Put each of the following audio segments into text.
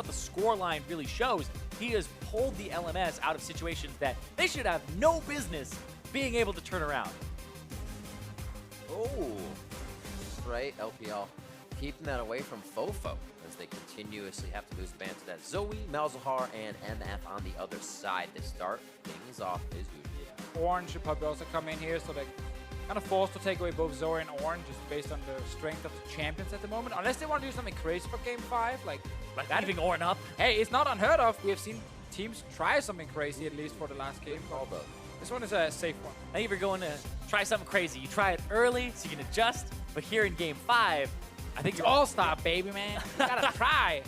what the score line really shows. He has pulled the LMS out of situations that they should have no business being able to turn around. Oh, right, LPL keeping that away from FoFo as they continuously have to lose the ban to that. Zoe, Malzahar, and MF on the other side to start things off as usual. Orange should probably also come in here, so they're kind of forced to take away both Zoe and Orange just based on the strength of the champions at the moment. Unless they want to do something crazy for Game 5, like that. Leaving Ornn up. Hey, it's not unheard of. We have seen teams try something crazy, at least for the last game. Although This one is a safe one. I think if you're going to try something crazy, you try it early so you can adjust. But here in Game 5, I think It's All-Star, baby, man. You gotta try.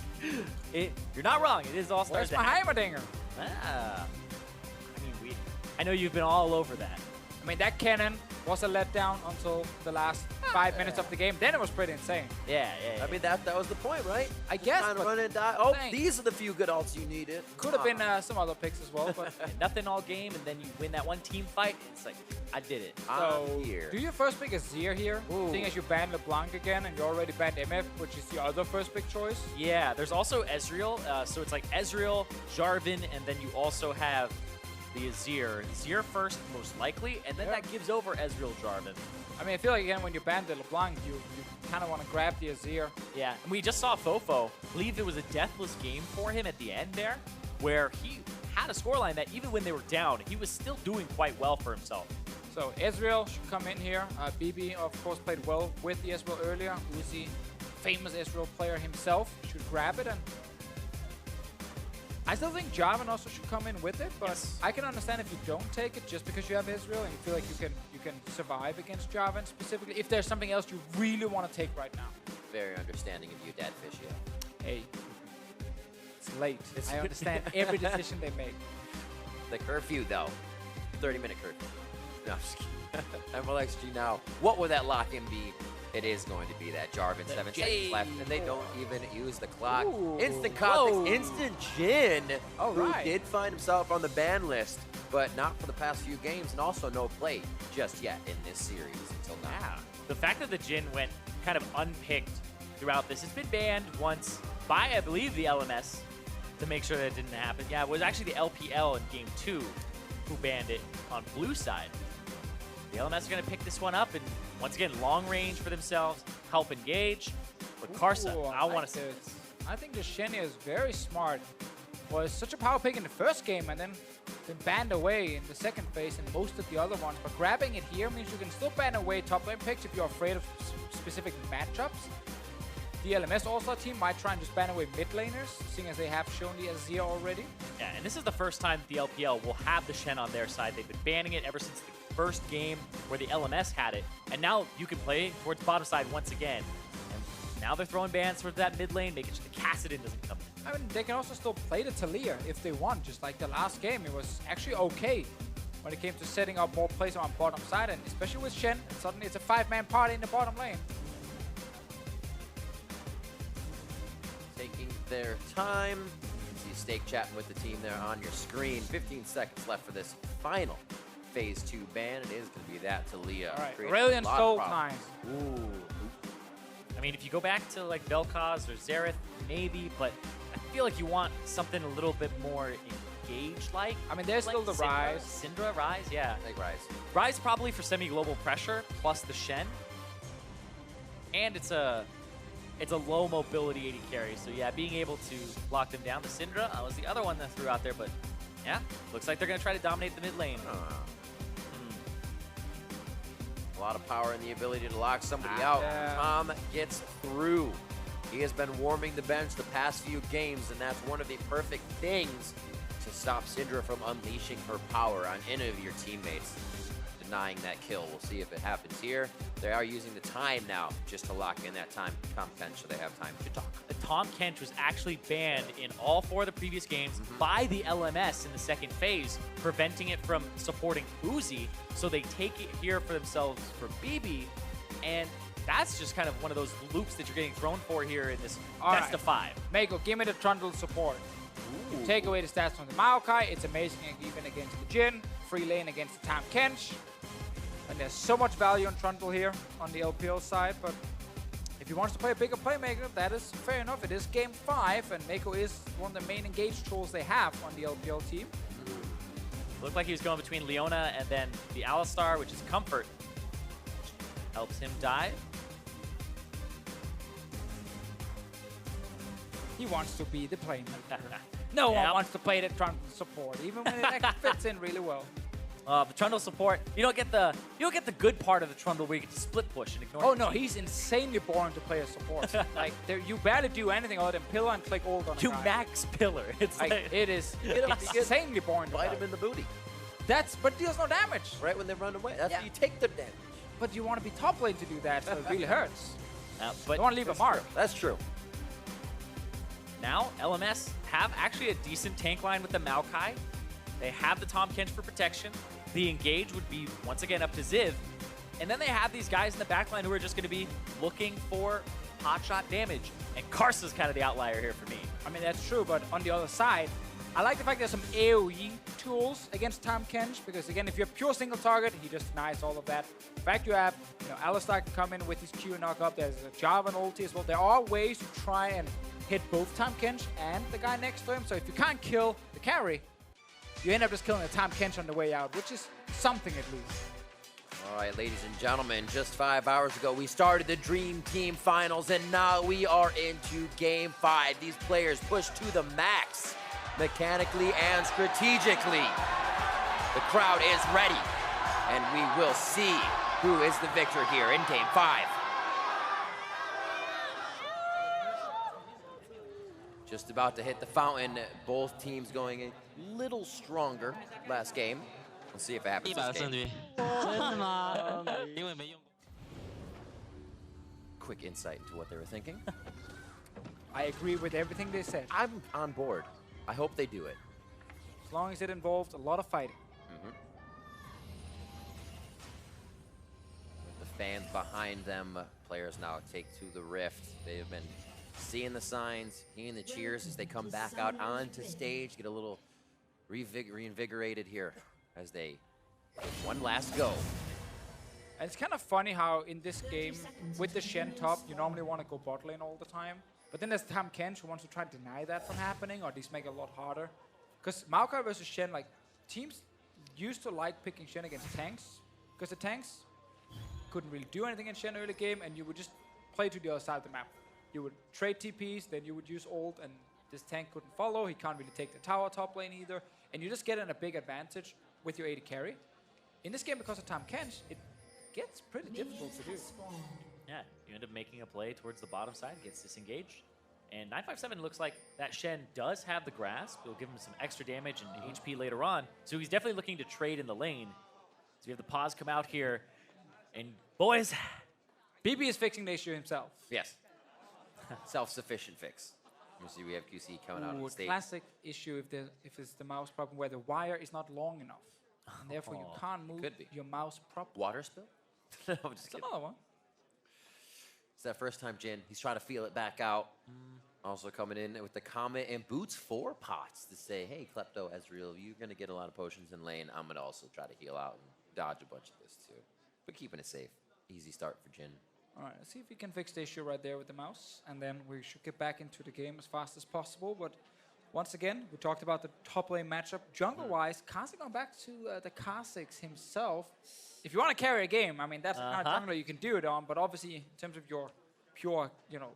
You're not wrong. It is All-Star. Where's my Heimerdinger? Ah. I know you've been all over that. I mean, that cannon was a letdown until the last 5 minutes of the game. Then it was pretty insane. Yeah. I mean, that was the point, right? I guess. Trying to run and die. Oh, these are the few good ults you needed. Could have been some other picks as well, but Nothing all game, and then you win that one team fight. It's like, I did it. so here. do your first pick Azir here, Ooh. seeing as you banned LeBlanc again and you already banned MF, which is the other first pick choice. Yeah, there's also Ezreal. So it's like Ezreal, Jarvan, and then you also have the Azir. Azir first, most likely, and then that gives over Ezreal, Jarvan. I mean, I feel like, again, when you ban the LeBlanc, you kind of want to grab the Azir. Yeah, and we just saw FoFo. I believe it was a deathless game for him at the end there, where he had a scoreline that even when they were down, he was still doing quite well for himself. So Ezreal should come in here. BeBe, of course, played well with the Ezreal earlier. Uzi, famous Ezreal player himself, should grab it. And I still think Jarvan also should come in with it, but Yes. I can understand if you don't take it just because you have Ezreal and you feel like you can survive against Jarvan specifically. If there's something else you really want to take right now. Very understanding of you, Deficio. Hey, it's late. I understand every decision they make. The curfew, though. 30-minute curfew. No, I'm just kidding. Mlxg now. What would that lock-in be? It is going to be that Jarvan. 7 seconds left, and they don't even use the clock. Ooh. Instant Kha'Zix, instant Jhin, All who right. did find himself on the ban list, but not for the past few games, and also no play just yet in this series until now. Yeah. The fact that the Jhin went kind of unpicked throughout this, it's been banned once by, I believe, the LMS to make sure that it didn't happen. Yeah, it was actually the LPL in Game 2 who banned it on blue side. The LMS are going to pick this one up and, once again, long range for themselves, help engage. But Karsa, Ooh, I want to see like this. this. I think the Shen is very smart. Was such a power pick in the first game and then been banned away in the second phase and most of the other ones. But grabbing it here means you can still ban away top lane picks if you're afraid of specific matchups. The LMS All-Star team might try and just ban away mid laners, seeing as they have shown the Azir already. Yeah, and this is the first time the LPL will have the Shen on their side. They've been banning it ever since the first game where the LMS had it. And now you can play towards bottom side once again. And now they're throwing bans towards that mid lane, making sure the Kassadin doesn't come in. I mean, they can also still play the Talia if they want, just like the last game. It was actually okay when it came to setting up more plays on bottom side, and especially with Shen, and suddenly it's a 5-man party in the bottom lane. Taking their time. You can see Stake chatting with the team there on your screen. 15 seconds left for this final Phase 2 ban. It is going to be that Talia. All right, creating a Aurelion lot of Soul problems. time. Ooh. I mean, if you go back to like Vel'Koz or Xerath, maybe, but I feel like you want something a little bit more engaged-like. I mean, there's still the Rise. Syndra, Rise, yeah. Big Rise. Rise probably for semi-global pressure, plus the Shen. And it's a low mobility 80 carry, so yeah, being able to lock them down. The Syndra was the other one that threw out there, but yeah, looks like they're going to try to dominate the mid lane. A lot of power and the ability to lock somebody out. Yeah. Tahm gets through. He has been warming the bench the past few games, and that's one of the perfect things to stop Syndra from unleashing her power on any of your teammates. Denying that kill. We'll see if it happens here. They are using the time now just to lock in that time Kench, so they have time to talk. The Tahm Kench was actually banned in all 4 of the previous games by the LMS in the second phase, preventing it from supporting Uzi, so they take it here for themselves for BeBe, and that's just kind of one of those loops that you're getting thrown for here in this best of 5. Meiko, give me the Trundle support. You take away the stats from the Maokai, it's amazing even against the Jhin, free lane against the Tahm Kench. And there's so much value on Trundle here on the LPL side, but if he wants to play a bigger playmaker, that is fair enough. It is game 5, and Meiko is one of the main engage tools they have on the LPL team. Looked like he was going between Leona and then the Alistar, which is comfort. Helps him dive. He wants to be the playmaker. No one wants to play the Trundle support, even when it actually fits in really well. The Trundle support, you don't get the good part of the Trundle where you get to split push and ignore. Oh no, he's insanely boring to play as support. Like you barely do anything other than pillar and click ult on a You guy. max pillar. It's like It is insanely boring to Bite play. him in the booty. But deals no damage. Right when they run away. That's when you take the damage. But you want to be top lane to do that, so it really hurts. but You want to leave a mark. That's true. now LMS have actually a decent tank line with the Maokai. They have the Tahm Kench for protection. The engage would be, once again, up to Ziv. And then they have these guys in the backline who are just going to be looking for hotshot damage. And Karsa's kind of the outlier here for me. I mean, that's true, but on the other side, I like the fact there's some AoE tools against Tahm Kench, because again, if you're pure single target, he just denies all of that. In fact, you have, Alistar can come in with his Q knock up. There's a Jarvan ulti as well. There are ways to try and hit both Tahm Kench and the guy next to him. So if you can't kill the carry, you end up just killing the Tahm Kench on the way out, which is something at least. All right, ladies and gentlemen, just 5 hours ago, we started the Dream Team Finals, and now we are into Game 5. These players push to the max, mechanically and strategically. The crowd is ready, and we will see who is the victor here in Game 5. Just about to hit the fountain. Both teams going a little stronger last game. We'll see if it happens this game. Quick insight into what they were thinking. I agree with everything they said, I'm on board. I hope they do it. as long as it involved a lot of fighting. With the fans behind them, players now take to the rift. They've been seeing the signs, hearing the cheers as they come back out onto stage, get a little reinvigorated here as they get one last go. And it's kind of funny how in this game, with the Shen top, you normally want to go bot lane all the time. But then there's Tahm Kench who wants to try to deny that from happening, or at least make it a lot harder. Because Maokai versus Shen, like, teams used to like picking Shen against tanks, because the tanks couldn't really do anything in Shen early game, and you would just play to the other side of the map. You would trade TPs, then you would use ult, and this tank couldn't follow. He can't really take the tower top lane either. And you just get in a big advantage with your AD carry. In this game, because of Tahm Kench, it gets pretty difficult to do. Yeah, you end up making a play towards the bottom side, gets disengaged. And 957 looks like that Shen does have the grasp. It'll give him some extra damage and HP later on. So he's definitely looking to trade in the lane. So we have the pause come out here. And boys, BeBe is fixing the issue himself. Yes. Self-sufficient fix. You see we have QC coming out on stage. Classic issue if it's the mouse problem where the wire is not long enough. And therefore you can't move your mouse properly. Water spill? No, I'm just It's kidding. another one. It's that first time Jhin. He's trying to feel it back out. Also coming in with the comment and boots 4 pots to say, hey, Klepto Ezreal, you're going to get a lot of potions in lane. I'm going to also try to heal out and dodge a bunch of this too. But keeping it safe. Easy start for Jhin. All right, let's see if we can fix the issue right there with the mouse. And then we should get back into the game as fast as possible. But once again, we talked about the top lane matchup. Jungle-wise, Karsa going back to the Kha'Zix himself. If you want to carry a game, I mean, that's the kind of jungler you can do it on. But obviously, in terms of your pure,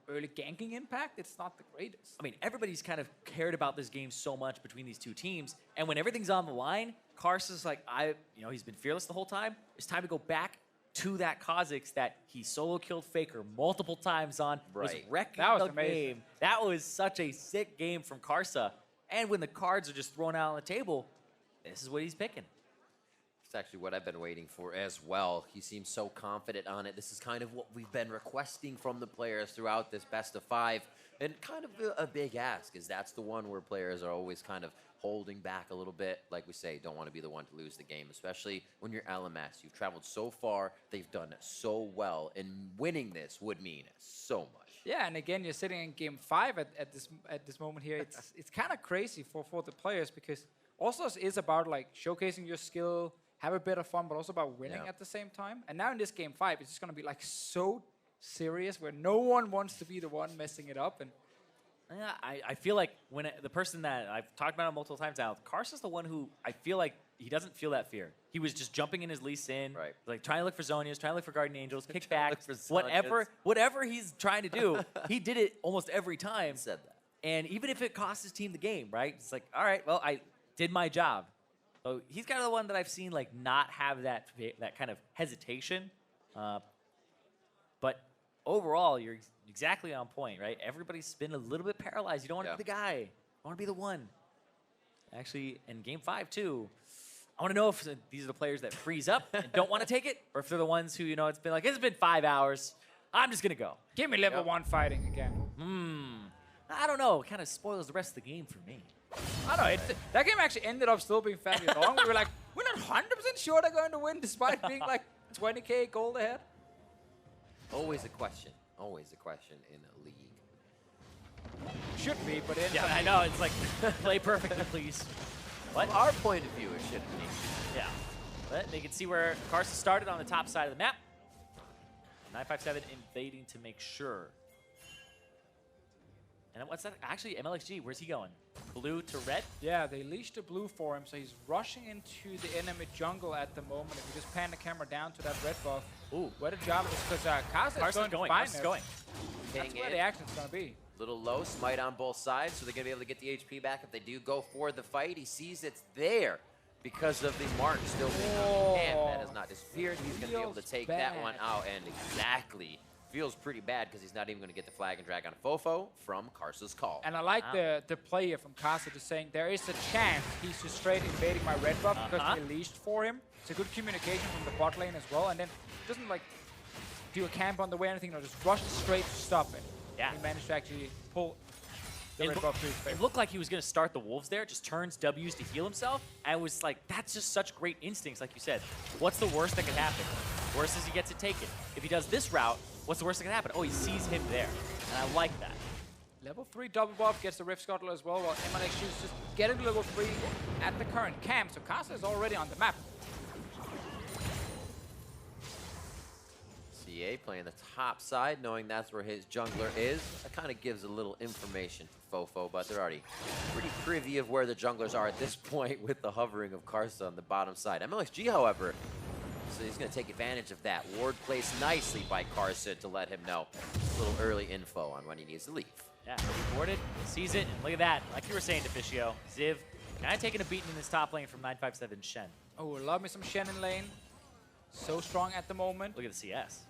early ganking impact, it's not the greatest. I mean, everybody's kind of cared about this game so much between these two teams. And when everything's on the line, Karsa's like, he's been fearless the whole time. It's time to go back to that Kha'Zix that he solo killed Faker multiple times on. Was wrecking That was the amazing. game. That was such a sick game from Karsa. And when the cards are just thrown out on the table, this is what he's picking. It's actually what I've been waiting for as well. He seems so confident on it. This is kind of what we've been requesting from the players throughout this best of 5. And kind of a big ask, is that's the one where players are always kind of holding back a little bit. Like we say, don't want to be the one to lose the game, especially when you're LMS. You've traveled so far. They've done so well. And winning this would mean so much. Yeah, and again, you're sitting in game 5 at this moment here. It's kind of crazy for the players, because also it's about like showcasing your skill, have a bit of fun, but also about winning at the same time. And now in this game 5, it's just going to be like so serious, where no one wants to be the one messing it up. And Yeah, I feel like when the person that I've talked about multiple times now, Karsa's the one who I feel like he doesn't feel that fear. He was just jumping in his Lee Sin, Right. like trying to look for Zonias, trying to look for Guardian Angels, Trying to kickbacks, look for whatever he's trying to do, he did it almost every time. He said that. And even if it cost his team the game, right? It's like, all right, well, I did my job. So he's kind of the one that I've seen like not have that kind of hesitation. But overall, you're exactly on point, right? Everybody's been a little bit paralyzed. You don't want to be the guy. You want to be the one. Actually, in Game 5, too, I want to know if these are the players that freeze up and don't want to take it, or if they're the ones who, it's been 5 hours. I'm just going to go. give me level 1 fighting again. I don't know. It kind of spoils the rest of the game for me. I don't know. That game actually ended up still being fairly long. We were like, we're not 100% sure they're going to win despite being like 20k gold ahead. Always a question. Always a question in a league. Should be, but in Yeah, I know. It's like, play perfectly, please. What? From our point of view, it shouldn't be. Yeah. But they can see where Karsa started on the top side of the map. 957 invading to make sure. And what's that? Actually, Mlxg, where's he going? Blue to red? Yeah, they leashed the blue for him, so he's rushing into the enemy jungle at the moment. If you just pan the camera down to that red buff, Ooh. where the Jarvan is, because Karsa's going. Karsa's going. That's where the action's going to be. Little low, smite on both sides, so they're going to be able to get the HP back if they do go for the fight. He sees it's there because of the mark still being on the camp. That has not disappeared. He's going to be able to take that one out, and exactly feels pretty bad because he's not even going to get the flag and drag on FoFo from Karsa's call. And I like the play here from Karsa just saying there is a chance he's just straight invading my red buff because we leashed for him. It's a good communication from the bot lane as well, and then doesn't like do a camp on the way or anything, or just rush straight to stop it. Yeah. He managed to actually pull the red buff to his favor. It looked like he was going to start the Wolves there, just turns W's to heal himself. And was like, that's just such great instincts, like you said. What's the worst that could happen? Worst is he gets to take it. If he does this route, what's the worst that can happen? Oh, he sees him there. And I like that. Level 3 double buff gets the Rift Scuttle as well, while Mlxg is just getting to level 3 at the current camp. So Karsa is already on the map. CA playing the top side, knowing that's where his jungler is. That kind of gives a little information to FoFo, but they're already pretty privy of where the junglers are at this point with the hovering of Karsa on the bottom side. Mlxg, however, so he's going to take advantage of that. Ward placed nicely by Karsa to let him know a little early info on when he needs to leave. Yeah, he boarded, sees it, and look at that. Like you were saying, Deficio, Ziv kind of taking a beating in this top lane from 957 Shen. Oh, love me some Shen in lane. So strong at the moment. Look at the CS.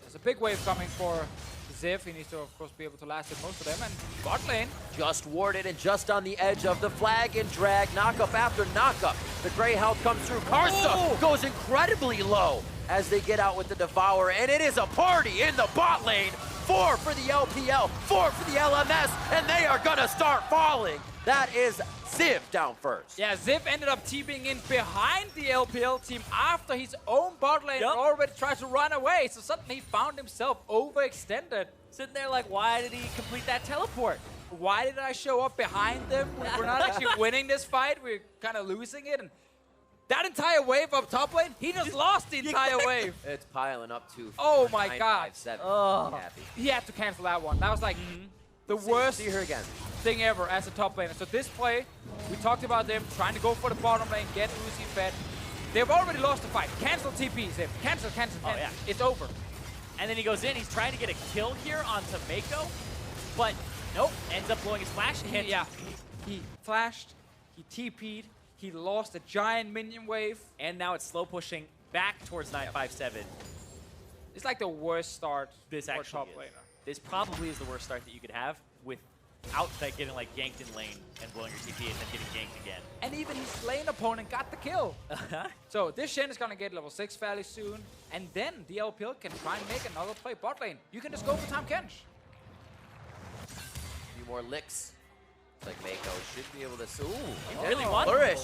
There's a big wave coming for Ziv. He needs to, of course, be able to last it most of them. And bot lane. Just warded and just on the edge of the flag and drag. Knockup after knockup. The gray health comes through. Karsa goes incredibly low as they get out with the Devourer. And it is a party in the bot lane. 4 for the LPL, 4 for the LMS, and they are going to start falling. That is Ziv down first. Yeah, Ziv ended up TPing in behind the LPL team after his own bot lane already tried to run away. So suddenly he found himself overextended. Sitting there like, why did he complete that teleport? Why did I show up behind them? We're not actually winning this fight. We're kind of losing it. And that entire wave up top lane, he just lost the entire wave. It's piling up to oh my god. 957. Happy. He had to cancel that one. That was like the worst See her again. thing ever as a top laner. So this play, we talked about them trying to go for the bottom lane, get Uzi fed. They've already lost the fight. Cancel TP, Ziv. Cancel. Oh, yeah. It's over. And then he goes in, he's trying to get a kill here onto Meiko, but nope, ends up blowing his flash. He flashed, he TP'd, he lost a giant minion wave. And now it's slow pushing back towards 957. It's like the worst start This for a actually top is. laner. This probably is the worst start that you could have without like getting like ganked in lane and blowing your TP and then getting ganked again. And even his lane opponent got the kill. So this Shen is gonna get level 6 fairly soon, and then the LPL can try and make another play bot lane. You can just go for Tahm Kench. A few more licks. It's like Meiko should be able to. Ooh, He really won. flourish.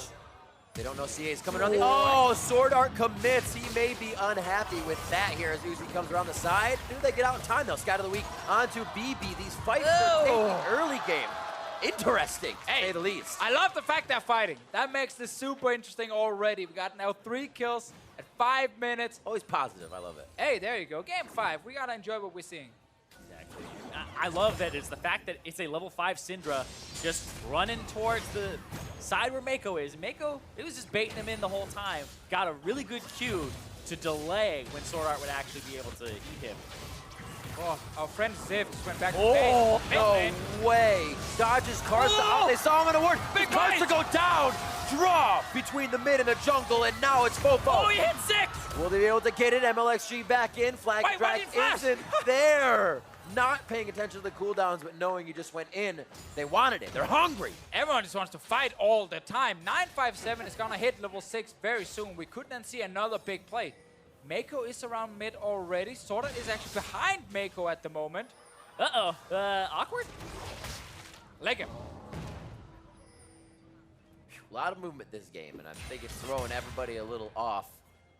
They don't know CA is coming around the. Oh, SwordArt commits. He may be unhappy with that here as Uzi comes around the side. Do they get out in time though? Scout of the week onto BeBe. These fights are taking early game. Interesting, to say the least. I love the fact they're fighting. That makes this super interesting already. We got now 3 kills at 5 minutes. Always positive. I love it. Hey, there you go. Game 5. We gotta enjoy what we're seeing. Exactly. I love that it's the fact that it's a level 5 Syndra just running towards the side where Meiko is. Meiko, it was just baiting him in the whole time. Got a really good cue to delay when SwordArt would actually be able to eat him. Oh, our friend Ziv just went back to Oh, base. no way. Dodges Karsa out. They saw him in a ward. Big Karsa go down. Draw between the mid and the jungle, and now it's FoFo. Oh, he hit 6! Will they be able to get it? Mlxg back in. Flag Wait, drag isn't there. Not paying attention to the cooldowns, but knowing you just went in. They wanted it. They're hungry. Everyone just wants to fight all the time. 957 is gonna hit level 6 very soon. We could then see another big play. Meiko is around mid already. SwordArt is actually behind Meiko at the moment. Uh-oh. Awkward? Leg him. A lot of movement this game, and I think it's throwing everybody a little off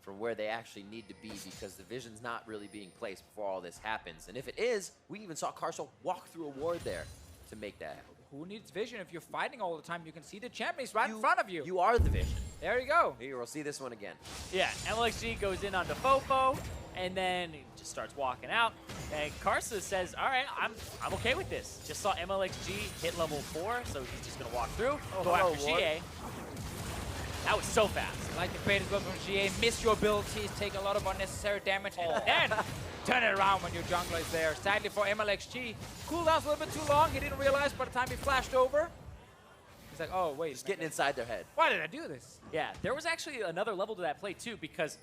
from where they actually need to be because the vision's not really being placed before all this happens. And if it is, we even saw Karsa walk through a ward there to make that happen. Who needs vision? If you're fighting all the time, you can see the champion is right in front of you. You are the vision. There you go. Here, we'll see this one again. Yeah, Mlxg goes in onto FoFo, and then he just starts walking out. And Karsa says, all right, I'm okay with this. Just saw Mlxg hit level 4, so he's just going to walk through, go hello, after Ward. Xiye. That was so fast. Like the bait as well from Xiye. Miss your abilities, take a lot of unnecessary damage, and then turn it around when your jungler is there. Sadly for Mlxg, cooldown's a little bit too long. He didn't realize by the time he flashed over. He's like, oh, wait. Just getting inside their head. Why did I do this? Yeah, there was actually another level to that play, too, because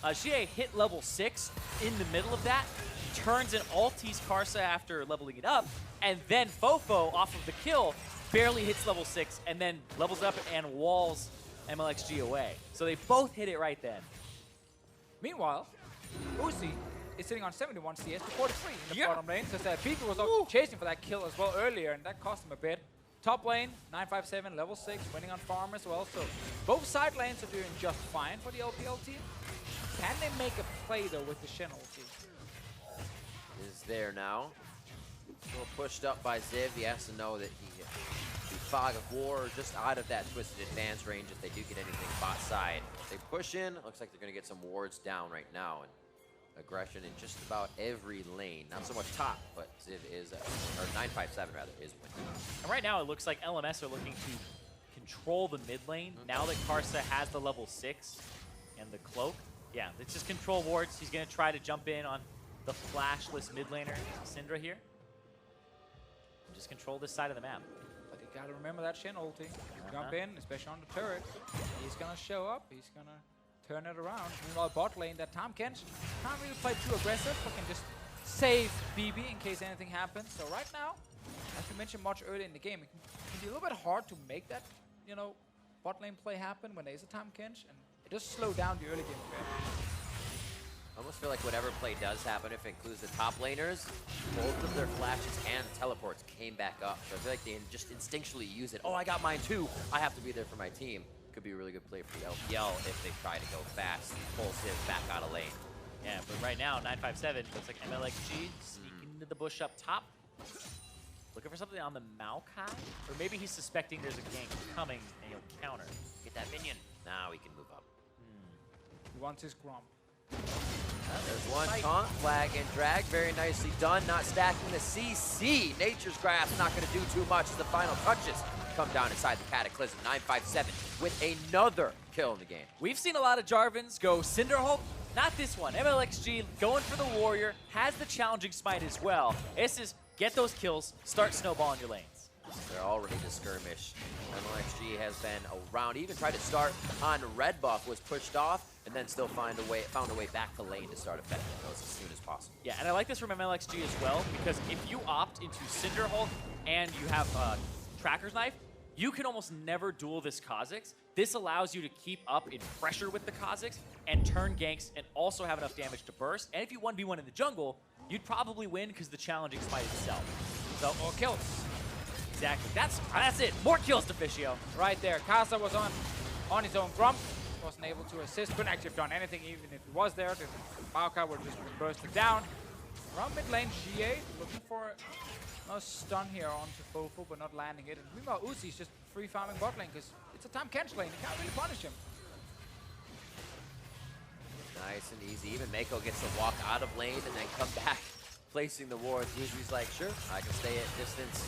Xiye hit level 6 in the middle of that, turns and ulties Karsa after leveling it up, and then FoFo, off of the kill, barely hits level 6, and then levels up and walls Mlxg away. So they both hit it right then. Meanwhile, Uzi is sitting on 71 CS to 43 in the Yeah. bottom lane, because BeBe was also chasing for that kill as well earlier, and that cost him a bit. Top lane, 957, level 6, winning on farm as well. So both side lanes are doing just fine for the LPL team. Can they make a play, though, with the Shen ulti? Is there now. A little pushed up by Ziv. He has to know that the Fog of War just out of that twisted advance range if they do get anything bot side. They push in. Looks like they're going to get some wards down right now. And aggression in just about every lane. Not so much top, but Ziv is, or 957 rather, is winning. And right now, it looks like LMS are looking to control the mid lane. Now that Karsa has the level 6 and the cloak, yeah, it's just control wards. He's going to try to jump in on the flashless mid laner, Syndra here. And just control this side of the map. But you gotta remember that Shen ulti. Jump in, especially on the turret. He's gonna show up. He's gonna turn it around. Meanwhile, bot lane, that Tahm Kench can't really play too aggressive, but can just save BeBe in case anything happens. So right now, as we mentioned much earlier in the game, it can be a little bit hard to make that, you know, bot lane play happen when there's a Tahm Kench, and it does slow down the early game a bit. I almost feel like whatever play does happen, if it includes the top laners, both of their flashes and teleports came back up. So I feel like they just instinctually use it. Oh, I got mine too. I have to be there for my team. Could be a really good play for the LPL if they try to go fast, pull Ziv back out of lane. Yeah, but right now, 957 looks like Mlxg sneaking into the bush up top. Looking for something on the Maokai? Or maybe he's suspecting there's a gank coming and he'll counter. Get that minion. Now we can move up. He wants his Grump. There's one taunt, flag and drag, very nicely done. Not stacking the CC. Nature's Grasp not going to do too much as the final touches come down inside the Cataclysm. 957 with another kill in the game. We've seen a lot of Jarvans go Cinderhulk. Not this one. Mlxg going for the Warrior, has the challenging smite as well. This is get those kills, start snowballing your lanes. They're all ready to skirmish. Mlxg has been around. Even tried to start on red buff, was pushed off, and then still found a way back to lane to start affecting those as soon as possible. Yeah, and I like this from Mlxg as well, because if you opt into Cinderhulk and you have Tracker's Knife, you can almost never duel this Kha'Zix. This allows you to keep up in pressure with the Kha'Zix and turn ganks and also have enough damage to burst. And if you 1v1 in the jungle, you'd probably win because the challenging smite itself. So, More kills. exactly. That's it. More kills, Deficio. Right there. Karsa was on his own Grump. Wasn't able to assist. Couldn't actually have done anything even if he was there. The Maokai would just bursted down. Around mid lane, Xiye looking for a stun here onto FoFo, but not landing it. And meanwhile, Uzi's just free farming bot lane because it's a Tahm Kench lane. You can't really punish him. Nice and easy. Even Meiko gets to walk out of lane and then come back, placing the wards. Uzi's like, sure, I can stay at distance.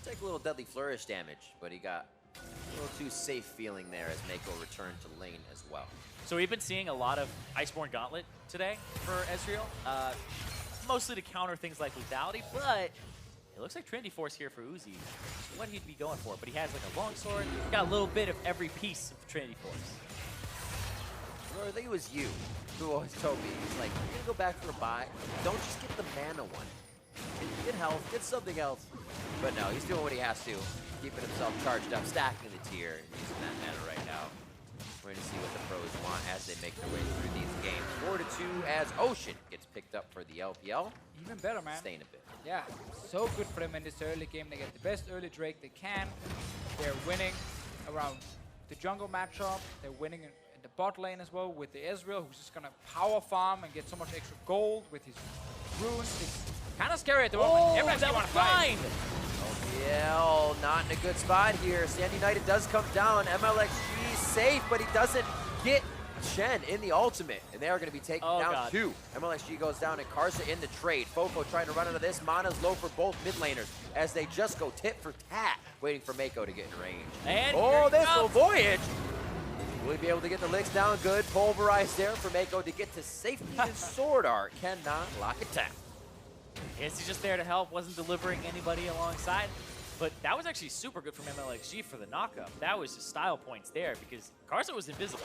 Take a little deadly flourish damage, but he got a little too safe feeling there as Meiko returned to lane as well. So we've been seeing a lot of Iceborne Gauntlet today for Ezreal, mostly to counter things like lethality, but it looks like Trinity Force here for Uzi. Just what he'd be going for, but he has like a longsword. Got a little bit of every piece of Trinity Force. Or I think it was you who always told me, he's like, you're gonna go back for a buy. Don't just get the mana one. Get health, get something else. But no, he's doing what he has to, keeping himself charged up, stacking the tier, and using that mana right now. We're going to see what the pros want as they make their way through these games. 4-2 as Ocean gets picked up for the LPL. Even better, man. Staying a bit. Yeah, so good for them in this early game. They get the best early Drake they can. They're winning around the jungle matchup. They're winning in the bot lane as well with the Ezreal, who's just going to power farm and get so much extra gold with his runes. It's kind of scary at the moment. Oh, Everyone's that was gonna fight. fine! LPL not in a good spot here. Stand United does come down. Mlxg safe, but he doesn't get Shen in the ultimate, and they are going to be taken down too. Mlxg goes down and Karsa in the trade. FoFo trying to run into this. Mana's low for both mid laners as they just go tit for tat, waiting for Meiko to get in range. And oh, this will voyage! Will he be able to get the licks down? Good. Pulverized there for Meiko to get to safety, and SwordArt cannot lock it down. Yes, he's just there to help, wasn't delivering anybody alongside. But that was actually super good from Mlxg for the knockup. That was just style points there because Karsa was invisible.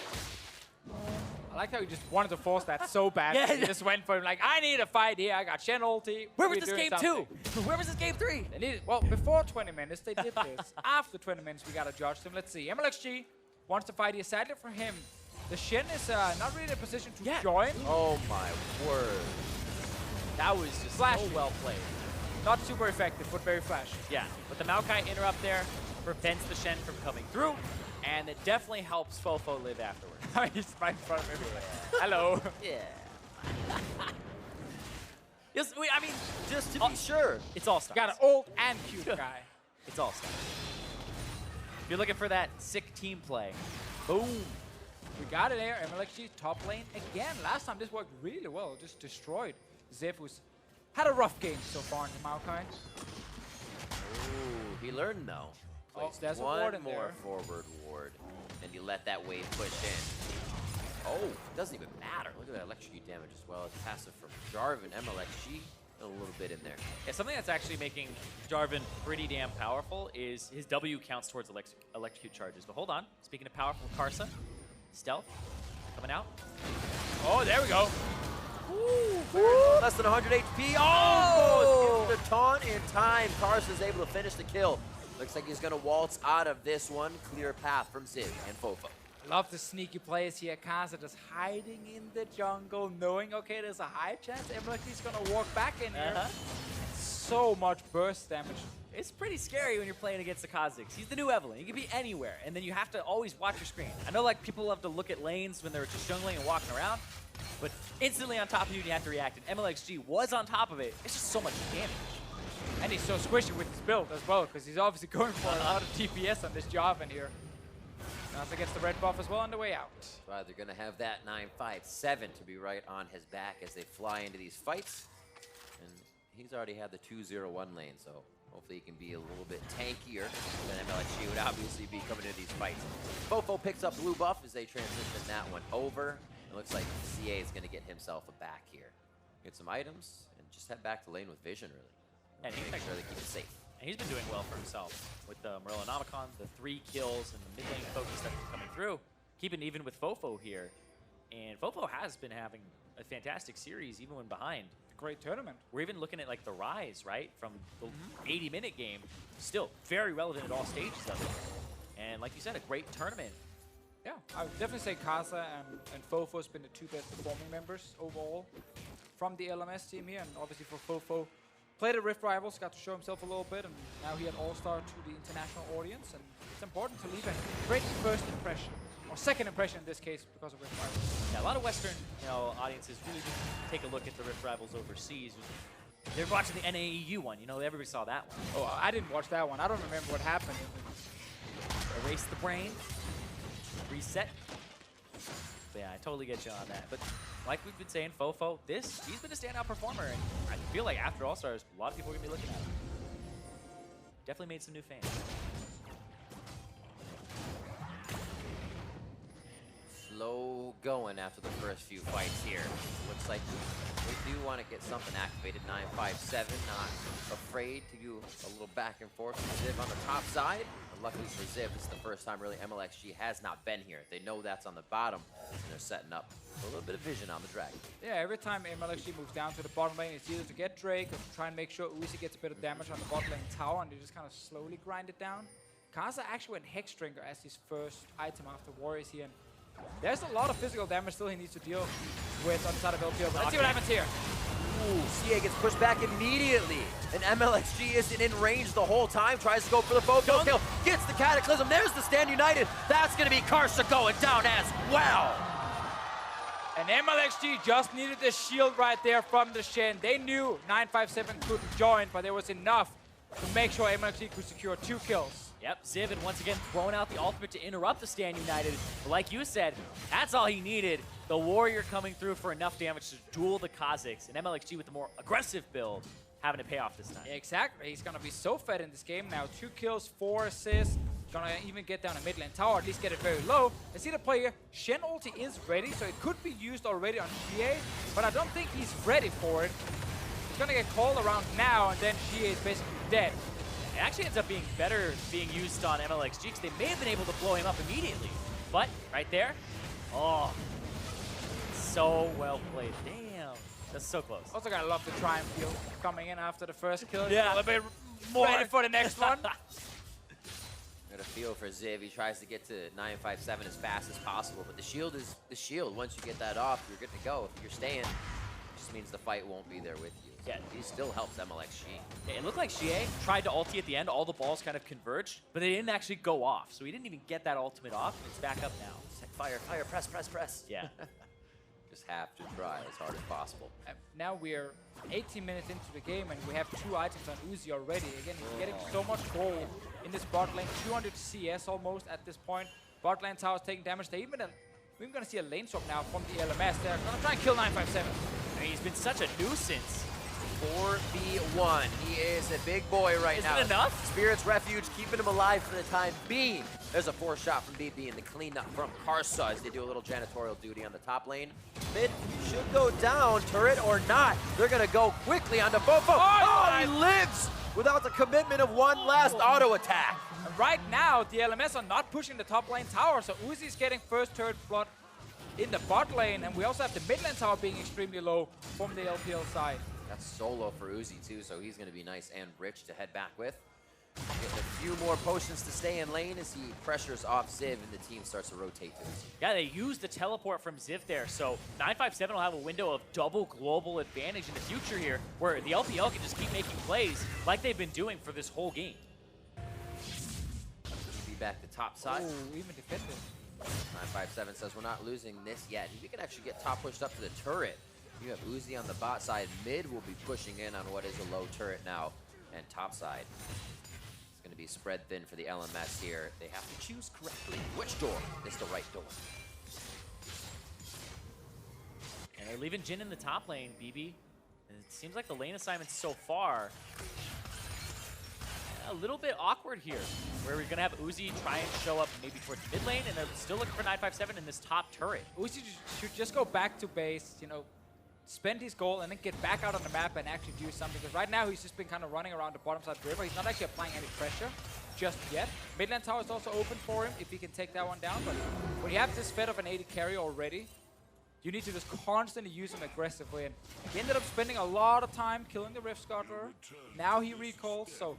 I like how he just wanted to force that so bad. Yeah. He just went for him like, I need a fight here. I got Shen ulti. Where was this game 2? Where was this game 3? They needed, well, before 20 minutes, they did this. After 20 minutes, we got to judge them. Let's see. Mlxg wants to fight here. Sadly for him, the Shen is not really in a position to join. Oh my word. That was just so well played. Not super effective, but very flashy. Yeah, but the Maokai interrupt there prevents the Shen from coming through, and it definitely helps FoFo live afterwards. He's right in front of everyone. Hello. Yeah. Yes, I mean, Just to be sure. it's all stars. Got an old and cute guy. It's all stars. If you're looking for that sick team play, boom. We got it there. Mlxg top lane again. Last time this worked really well. Just destroyed Ziv, who's had a rough game so far in the Maokai. Ooh, he learned though. Oh, there's a one ward in more there. forward ward, and you let that wave push in. Oh, it doesn't even matter. Look at that electrocute damage as well. It's passive from Jarvan. Mlxg a little bit in there. Yeah, something that's actually making Jarvan pretty damn powerful is his W counts towards electrocute charges. But hold on, speaking of powerful, Karsa, stealth, coming out. Oh, there we go. Ooh, less than 100 HP. Oh! Gets the taunt in time. Karsa is able to finish the kill. Looks like he's going to waltz out of this one. Clear path from Ziv and FoFo. Love the sneaky plays here. Karsa just hiding in the jungle, knowing, okay, there's a high chance Mlxg's going to walk back in here. So much burst damage. It's pretty scary when you're playing against the Kha'Zix. He's the new Evelyn. He can be anywhere, and then you have to always watch your screen. I know like people love to look at lanes when they're just jungling and walking around, but instantly on top of you, you have to react. And Mlxg was on top of it. It's just so much damage. And he's so squishy with his build as well, because he's obviously going for a lot of TPS on this Jarvan here. Also gets the red buff as well on the way out. Well, they're going to have that 9-5-7 to be right on his back as they fly into these fights. And he's already had the 2-0-1 lane, so hopefully he can be a little bit tankier than Mlxg would obviously be coming into these fights. FoFo picks up blue buff as they transition that one over. It looks like Xiye is going to get himself a back here. Get some items and just head back to lane with vision, really. And he's make sure they keep it safe. And he's been doing well for himself with the Morellonomicon, the 3 kills, and the mid lane focus that's coming through. Keeping even with FoFo here. And FoFo has been having a fantastic series even when behind. Great tournament. We're even looking at like the rise, right? From the 80-minute game. Still very relevant at all stages of it. And like you said, a great tournament. Yeah, I would definitely say Karsa and FoFo has been the 2 best performing members overall from the LMS team here. And obviously for FoFo, played at Rift Rivals, got to show himself a little bit, and now he had All-Star to the international audience. And it's important to leave a great first impression, or second impression in this case, because of Rift Rivals. Yeah, a lot of Western audiences really just take a look at the Rift Rivals overseas. They're watching the NAEU one, everybody saw that one. Oh, I didn't watch that one. I don't remember what happened. Erase the brain, reset. But yeah, I totally get you on that. But like we've been saying, FoFo, he's been a standout performer, and I feel like after All-Stars, a lot of people are gonna be looking at him. Definitely made some new fans. Slow going after the first few fights here. Looks like we do want to get something activated. 957, not afraid to do a little back and forth with Ziv on the top side. But luckily for Ziv, this is the first time really Mlxg has not been here. They know that's on the bottom, and they're setting up a little bit of vision on the dragon. Yeah, every time Mlxg moves down to the bottom lane, it's either to get Drake or to try and make sure Uzi gets a bit of damage on the bottom lane tower, and they just kind of slowly grind it down. Karsa actually went Hexdrinker as his first item after Warriors here. And there's a lot of physical damage still he needs to deal with on the side of LPL. Let's see what happens here. Ooh, Xiye gets pushed back immediately. And Mlxg isn't in range the whole time. Tries to go for the FoFo kill. Gets the Cataclysm. There's the Stand United. That's going to be Karsa going down as well. And Mlxg just needed the shield right there from the Shen. They knew 957 couldn't join, but there was enough to make sure Mlxg could secure 2 kills. Yep, Ziv, and once again throwing out the ultimate to interrupt the Stand United. But like you said, that's all he needed. The Warrior coming through for enough damage to duel the Kha'Zix, and Mlxg with the more aggressive build having to pay off this time. Yeah, exactly. He's going to be so fed in this game now. 2 kills, 4 assists. Going to even get down a mid lane tower, at least get it very low. I see the play here. Shen ulti is ready, so it could be used already on Xiye, but I don't think he's ready for it. He's going to get called around now, and then Xiye is basically dead. It actually ends up being better being used on Mlxg because they may have been able to blow him up immediately. But right there, oh, so well played. Damn, that's so close. Also gotta love the triumph feel coming in after the first kill. Yeah, a little bit more ready for the next one. Got a feel for Ziv. He tries to get to 957 as fast as possible, but the shield is the shield. Once you get that off, you're good to go. If you're staying, it just means the fight won't be there with you. Yeah, he still helps Mlxg. Yeah, it looked like Xiye tried to ulti at the end. All the balls kind of converged, but they didn't actually go off. So he didn't even get that ultimate off. It's back up now. Fire, fire, press, press, press. Yeah. Just have to try as hard as possible. Now we're 18 minutes into the game, and we have 2 items on Uzi already. Again, he's getting so much gold in this bot lane. 200 CS almost at this point. Bot lane tower's taking damage. We're even going to see a lane swap now from the LMS. They're going to try and kill 957. I mean, he's been such a nuisance. 4v1. He is a big boy right now. Is it enough? Spirit's Refuge keeping him alive for the time being. There's a 4 shot from BeBe and the cleanup from Karsa as they do a little janitorial duty on the top lane. Mid should go down, turret or not. They're going to go quickly onto FoFo. Oh, he lives without the commitment of one last auto attack. And right now, the LMS are not pushing the top lane tower, so Uzi's getting first turret blood in the bot lane, and we also have the mid lane tower being extremely low from the LPL side. That's solo for Uzi too, so he's going to be nice and rich to head back with. Getting a few more potions to stay in lane as he pressures off Ziv and the team starts to rotate to Uzi. Yeah, they used the teleport from Ziv there, so 957 will have a window of double global advantage in the future here, where the LPL can just keep making plays like they've been doing for this whole game. Be back to top side. Ooh, even defended. 957 says we're not losing this yet. We can actually get top pushed up to the turret. You have Uzi on the bot side. Mid will be pushing in on what is a low turret now. And top side is going to be spread thin for the LMS here. They have to choose correctly. Which door is the right door? And they're leaving Jhin in the top lane, BeBe. And it seems like the lane assignments so far a little bit awkward here, where we're going to have Uzi try and show up maybe towards mid lane, and they're still looking for 957 in this top turret. Uzi should just go back to base, you know, spend his gold and then get back out on the map and actually do something. Because right now he's just been kind of running around the bottom side of the river. He's not actually applying any pressure just yet. Mid lane tower is also open for him if he can take that one down. But when you have this fed of an 80 carry already, you need to just constantly use him aggressively. And he ended up spending a lot of time killing the Rift Scuttler. Now he recalls, so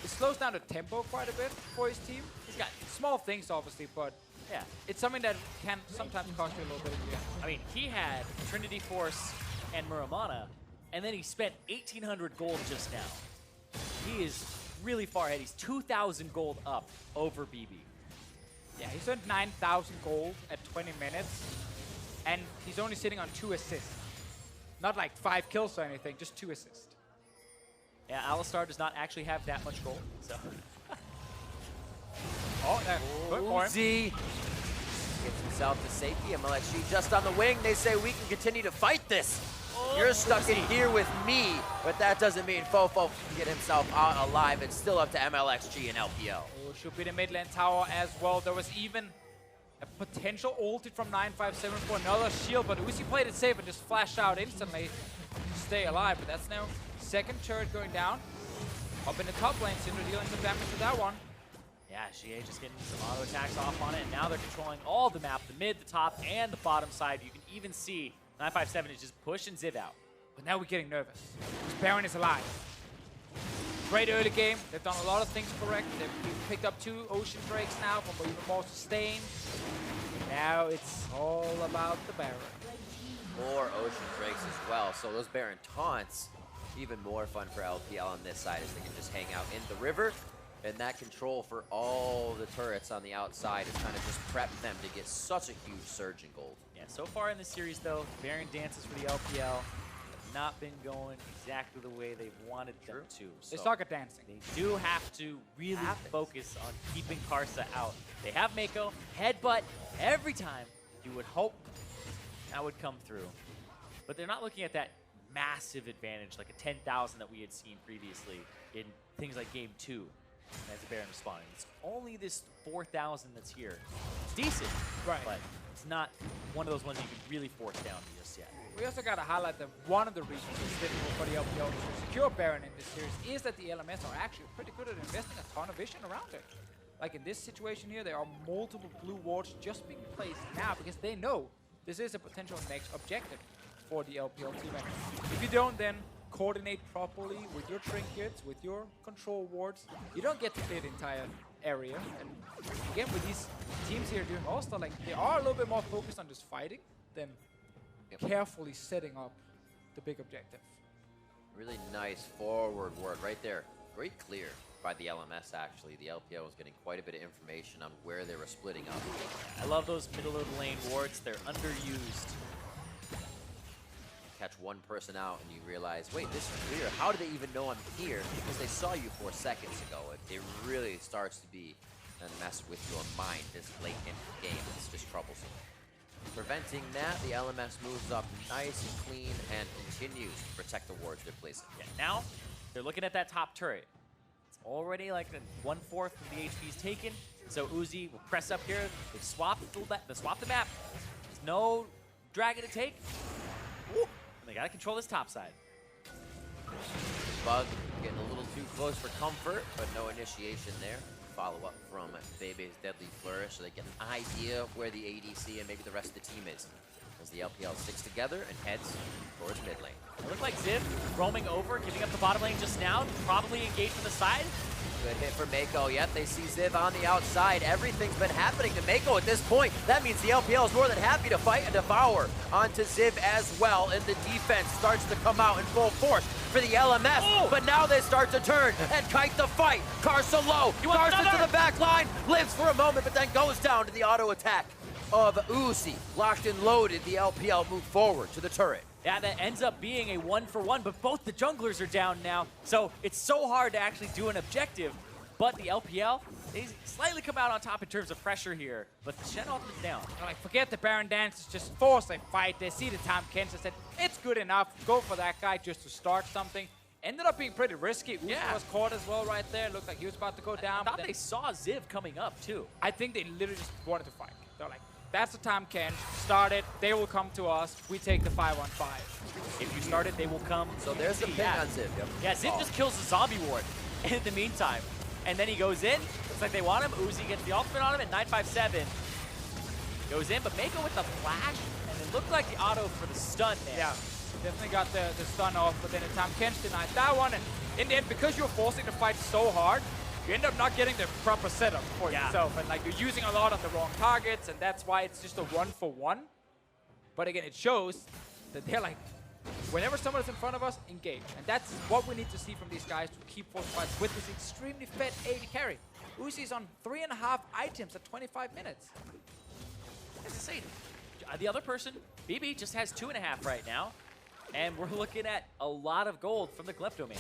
it slows down the tempo quite a bit for his team. He's got small things, obviously, but yeah, it's something that can sometimes cost you a little bit in the end. I mean, he had Trinity Force and Muramana, and then he spent 1,800 gold just now. He is really far ahead. He's 2,000 gold up over BeBe. Yeah, he spent 9,000 gold at 20 minutes, and he's only sitting on 2 assists. Not like 5 kills or anything, just 2 assists. Yeah, Alistar does not actually have that much gold, so. Oh, good for him. Uzi Gets himself to safety. Mlxg just on the wing. They say we can continue to fight this. You're stuck in here with me, but that doesn't mean FoFo can get himself out alive. It's still up to Mlxg and LPL. Oh, should be the mid lane tower as well. There was even a potential ulti from 957 for another shield, but Uzi played it safe and just flashed out instantly to stay alive. But that's now second turret going down. Up in the top lane, Syndra dealing some damage to that one. Yeah, Xiye just getting some auto attacks off on it, and now they're controlling all the map, the mid, the top, and the bottom side. You can even see 957 is just pushing Ziv out. But now we're getting nervous. This Baron is alive. Great early game. They've done a lot of things correct. They've picked up 2 Ocean Drakes now for even more sustain. Now it's all about the Baron. More Ocean Drakes as well. So those Baron taunts, even more fun for LPL on this side as they can just hang out in the river. And that control for all the turrets on the outside has kind of just prepped them to get such a huge surge in gold. Yeah, so far in the series, though, Baron dances for the LPL have not been going exactly the way they've wanted them to. They So suck at dancing. they do have to really focus on keeping Karsa out. They have Meiko, headbutt every time. You would hope that would come through. But they're not looking at that massive advantage, like a 10,000 that we had seen previously in things like Game 2. As a Baron responding. It's only this 4,000 that's here. It's decent, Right. but it's not one of those ones you can really force down just yet. We also got to highlight that one of the reasons it's difficult for the LPL to secure Baron in this series is that the LMS are actually pretty good at investing a ton of vision around it. Like in this situation here, there are multiple blue wards just being placed now because they know this is a potential next objective for the LPL team. And if you don't then coordinate properly with your trinkets, with your control wards, you don't get to clear the entire area. And again, with these teams here doing All-Star, like they are a little bit more focused on just fighting than carefully setting up the big objective. Really nice forward work right there. Great clear by the LMS, actually. The LPL was getting quite a bit of information on where they were splitting up. I love those middle of the lane wards. They're underused. Catch one person out and you realize, wait, this is clear. How do they even know I'm here? Because they saw you 4 seconds ago. It really starts to be a mess with your mind this late in the game. It's just troublesome. Preventing that, the LMS moves up nice and clean and continues to protect the wards they're placing. Yeah, now they're looking at that top turret. It's already like 1/4 of the HP's taken. So Uzi will press up here. They've swapped the map. There's no dragon to take. Woo. They gotta control this top side. Bug getting a little too close for comfort, but no initiation there. Follow up from BeBe's deadly flourish, so they get an idea of where the ADC and maybe the rest of the team is. As the LPL sticks together and heads towards mid lane. It looked like Ziv roaming over, giving up the bottom lane just now, probably engaged from the side. Good hit for Meiko. Yep, they see Ziv on the outside. Everything's been happening to Meiko at this point. That means the LPL is more than happy to fight and devour onto Ziv as well. And the defense starts to come out in full force for the LMS. Oh! But now they start to turn and kite the fight. Karsa low. Karsa to the back line. Lives for a moment, but then goes down to the auto attack of Uzi. Locked and loaded, the LPL move forward to the turret. Yeah, that ends up being a 1-for-1, but both the junglers are down now. So it's so hard to actually do an objective. But the LPL, they slightly come out on top in terms of pressure here. But the Shen ultimate's down. They're like, forget the Baron dance, it's just force a fight. They see the Tahm Kench and said, it's good enough, go for that guy just to start something. Ended up being pretty risky. Uzi was caught as well right there. Looked like he was about to go down. I thought they saw Ziv coming up too. I think they literally just wanted to fight. They're like, that's the Tahm Kench, start it, they will come to us, we take the 5-on-5. If you start it, they will come. So there's the ping on Ziv. Yep. Yeah, Ziv just kills the zombie ward in the meantime. And then he goes in. Looks like they want him. Uzi gets the ultimate on him at 957. Goes in, but Meiko with the flash. And it looked like the auto for the stun there. Yeah, definitely got the stun off, but then the Tahm Kench denied that one. And in the end, because you're forcing the fight so hard, you end up not getting the proper setup for yourself. And like you're using a lot on the wrong targets, and that's why it's just a 1-for-1. But again, it shows that they're like, whenever someone is in front of us, engage. And that's what we need to see from these guys to keep forcing fights with this extremely fed AD carry. Uzi's on 3.5 items at 25 minutes. As I say, the other person, BeBe, just has 2.5 right now. And we're looking at a lot of gold from the Kleptomans.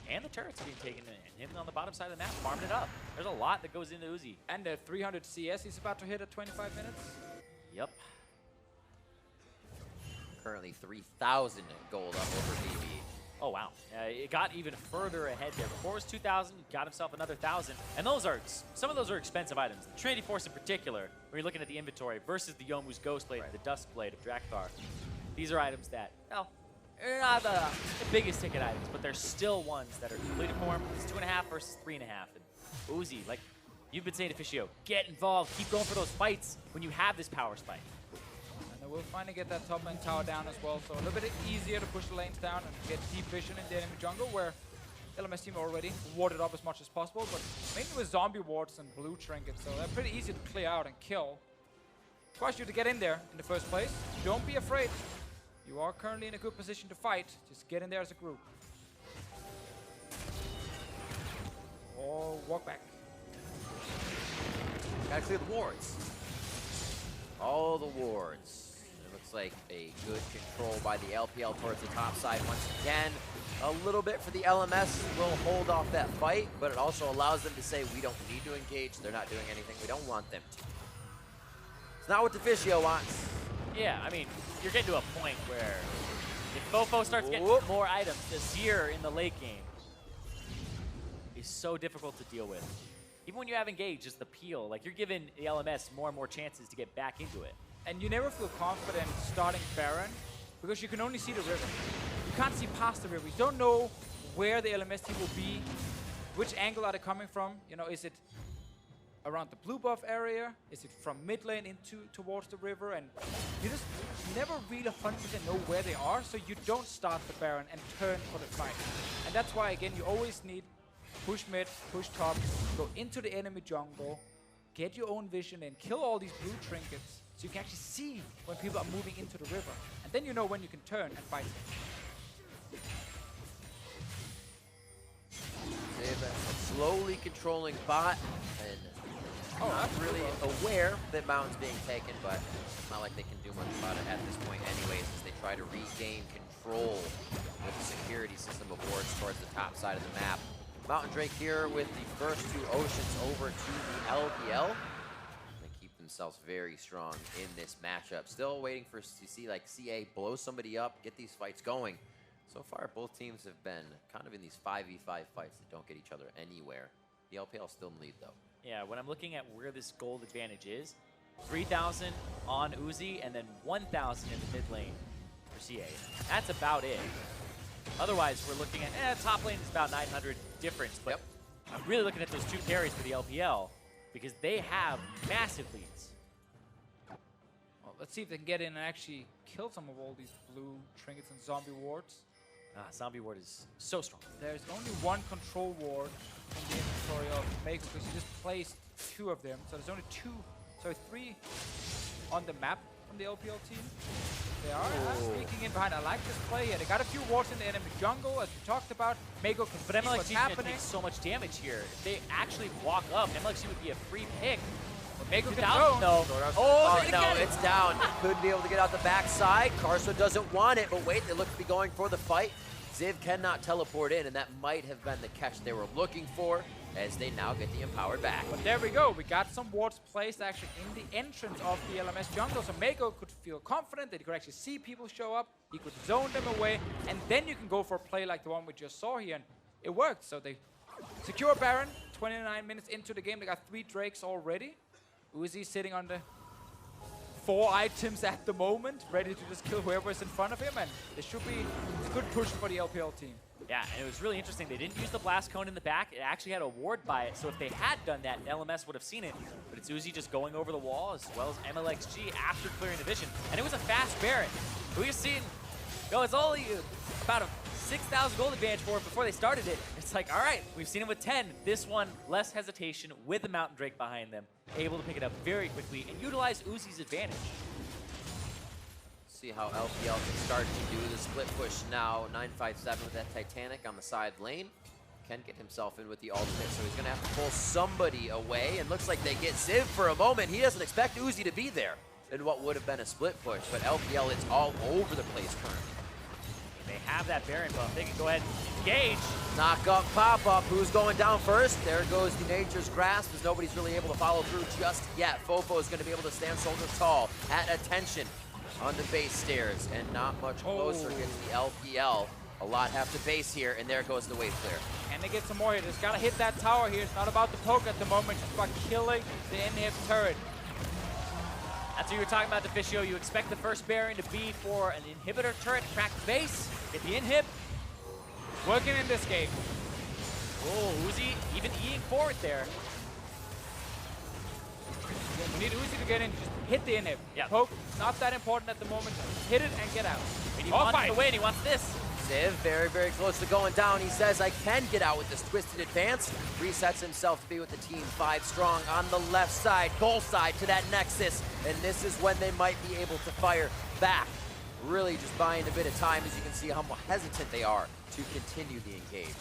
And the turrets being taken in. And him on the bottom side of the map, farming it up. There's a lot that goes into Uzi. And the 300 CS he's about to hit at 25 minutes. Yep. Currently 3,000 gold up over BeBe. Oh, wow. It got even further ahead there. Before it was 2,000, got himself another 1,000. And those are, some of those are expensive items. The Trinity Force in particular, when you're looking at the inventory, versus the Yomu's Ghost Blade, the Dusk Blade of Drakthar. These are items that, well, they're not the biggest ticket items, but they're still ones that are completed form. It's 2.5 versus 3.5. And Uzi, like you've been saying to Deficio, get involved, keep going for those fights when you have this power spike. And we'll finally get that top lane tower down as well, so a little bit easier to push the lanes down and get deep vision in the enemy jungle, where LMS team already warded up as much as possible, but mainly with zombie wards and blue trinkets, so they're pretty easy to clear out and kill. Requires you to get in there in the first place. Don't be afraid. You are currently in a good position to fight. Just get in there as a group. Or walk back. Gotta clear the wards. All the wards. It looks like a good control by the LPL towards the top side once again. A little bit for the LMS will hold off that fight, but it also allows them to say we don't need to engage. They're not doing anything. We don't want them to. It's not what Deficio wants. Yeah, I mean, you're getting to a point where if FoFo starts getting more items, the Azir in the late game is so difficult to deal with. Even when you have engaged, just the peel, like you're giving the LMS more and more chances to get back into it. And you never feel confident starting Baron because you can only see the river. You can't see past the river. You don't know where the LMS team will be, which angle are they coming from. You know, is it around the blue buff area? Is it from mid lane towards the river? And you just never really 100% know where they are, so you don't start the Baron and turn for the fight. And that's why, again, you always need push mid, push top, go into the enemy jungle, get your own vision and kill all these blue trinkets so you can actually see when people are moving into the river. And then you know when you can turn and fight. Slowly controlling bot and not really aware that Mountain's being taken, but it's not like they can do much about it at this point anyways as they try to regain control with the security system of wards towards the top side of the map. Mountain Drake here with the first two oceans over to the LPL. They keep themselves very strong in this matchup. Still waiting for to see like CA blow somebody up, get these fights going. So far, both teams have been kind of in these 5v5 fights that don't get each other anywhere. The LPL still in lead though. Yeah, when I'm looking at where this gold advantage is, 3,000 on Uzi and then 1,000 in the mid lane for CA. That's about it. Otherwise, we're looking at, top lane is about 900 difference, but I'm really looking at those two carries for the LPL because they have massive leads. Well, let's see if they can get in and actually kill some of all these blue trinkets and zombie wards. Zombie ward is so strong. There's only one control ward in the inventory of Meiko because he just placed two of them. So there's only three on the map from the LPL team. They are sneaking in behind. I like this play here. They got a few wards in the enemy jungle, as we talked about. Meiko can see what's happening. Takes so much damage here. If they actually walk up, Mlxg would be a free pick. But Meiko can down though. Oh no, it's down. Could be able to get out the backside. Karsa doesn't want it, but wait, they look to be going for the fight. Ziv cannot teleport in, and that might have been the catch they were looking for, as they now get the empowered back. But there we go. We got some wards placed actually in the entrance of the LMS jungle, so Meiko could feel confident that he could actually see people show up. He could zone them away, and then you can go for a play like the one we just saw here, and it worked. So they secure Baron. 29 minutes into the game, they got 3 Drakes already. Uzi sitting on the 4 items at the moment, ready to just kill whoever's in front of him, and it should be a good push for the LPL team. Yeah, and it was really interesting. They didn't use the blast cone in the back. It actually had a ward by it, so if they had done that, LMS would have seen it. But it's Uzi just going over the wall, as well as Mlxg after clearing the vision. And it was a fast Baron. We've seen, it's only about a 6,000 gold advantage for it before they started it. It's like, all right, we've seen him with 10. This one, less hesitation with the Mountain Drake behind them, able to pick it up very quickly and utilize Uzi's advantage. See how LPL can start to do the split push now. 957 with that Titanic on the side lane. Can get himself in with the ultimate, so he's going to have to pull somebody away. And looks like they get Ziv for a moment. He doesn't expect Uzi to be there in what would have been a split push, but LPL is all over the place currently. They have that Baron buff. They can go ahead and engage. Knock up, pop up. Who's going down first? There goes the Nature's Grasp, as nobody's really able to follow through just yet. FoFo is going to be able to stand shoulder tall, at attention on the base stairs, and not much closer gets the LPL. A lot have to base here, and there goes the wave clear. And they get some more here. Just gotta hit that tower here. It's not about the poke at the moment. It's about killing the inhib turret. That's what you were talking about, Deficio. You expect the first Baron to be for an inhibitor turret, crack the base, get the inhib. Working in this game. Oh, Uzi even eating forward there. Yeah, we need Uzi to get in, just hit the inhib. Yeah. Poke, not that important at the moment. Just hit it and get out. And he wants to win, he wants this. Ziv very, very close to going down. He says, I can get out with this twisted advance. Resets himself to be with the team 5 strong on the left side, goal side to that nexus. And this is when they might be able to fire back. Really just buying a bit of time, as you can see how hesitant they are to continue the engage.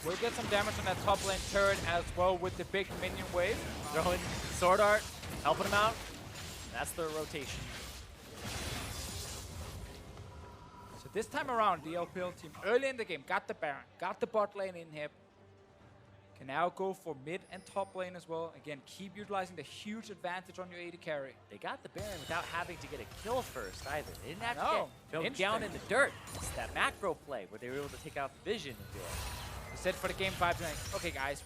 We'll get some damage on that top lane turret as well with the big minion wave. Throwing SwordArt, helping him out. That's the rotation. So this time around, the LPL team early in the game got the Baron, got the bot lane inhib. Can now go for mid and top lane as well. Again, keep utilizing the huge advantage on your AD carry. They got the Baron without having to get a kill first either. They didn't have No. to go down in the dirt. It's that macro play where they were able to take out the vision and do it. We said for the game 5 tonight, okay guys,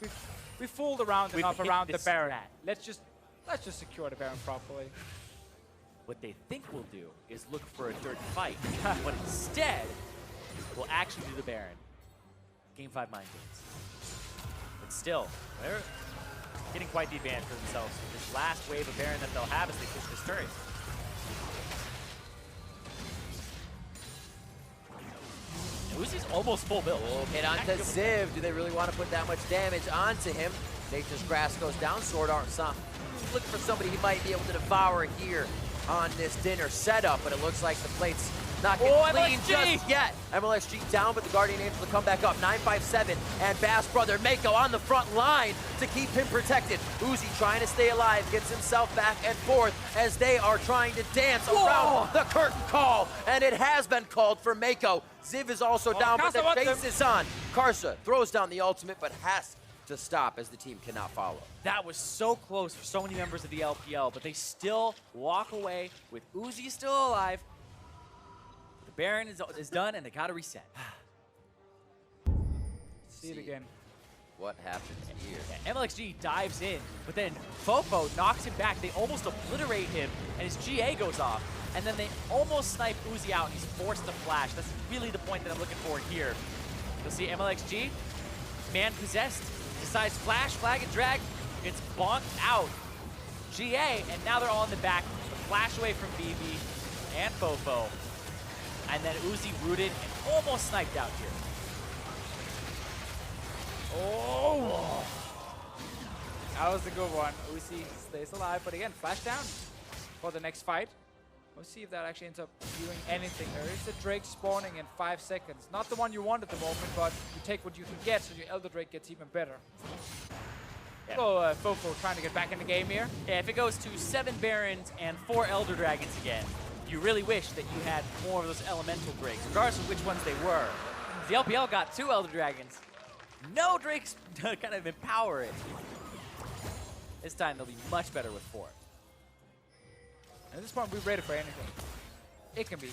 we fooled around We've enough hit around the this Baron. strat. Let's just secure the Baron properly. What they think we'll do is look for a dirt fight, but instead, we'll actually do the Baron. Game 5 mind games. But still, they're getting quite the advantage for themselves with this last wave of Baron that they'll have as they push this turret. Uzi's almost full build. Hit onto Ziv. Do they really want to put that much damage onto him? Nature's Grasp goes down. SwordArt looking for somebody he might be able to devour here on this dinner setup, but it looks like the plate's not getting clean just yet. Mlxg down, but the Guardian able to come back up. 957 and Bass brother Meiko on the front line to keep him protected. Uzi trying to stay alive, gets himself back and forth as they are trying to dance around the curtain call, and it has been called for Meiko. Ziv is also down, but the chase is on. Karsa throws down the ultimate, but has to stop as the team cannot follow. That was so close for so many members of the LPL, but they still walk away with Uzi still alive. The Baron is done, and they gotta reset. See it again. What happens here? Yeah, Mlxg dives in, but then FoFo knocks him back. They almost obliterate him, and his GA goes off. And then they almost snipe Uzi out, and he's forced to flash. That's really the point that I'm looking for here. You'll see Mlxg, man possessed, decides flash, flag, and drag. Gets bonked out. GA, and now they're all in the back. The flash away from BeBe and FoFo. And then Uzi rooted and almost sniped out here. Oh! That was a good one. Uzi stays alive, but again, flash down for the next fight. We'll see if that actually ends up doing anything. There is a Drake spawning in 5 seconds. Not the one you want at the moment, but you take what you can get, so your Elder Drake gets even better. Yeah. So FoFo trying to get back in the game here. Yeah, if it goes to 7 Barons and 4 Elder Dragons again, you really wish that you had more of those elemental Drakes, regardless of which ones they were. The LPL got 2 Elder Dragons. No Drakes to kind of empower it. This time they'll be much better with 4. At this point, we're ready for anything. It can be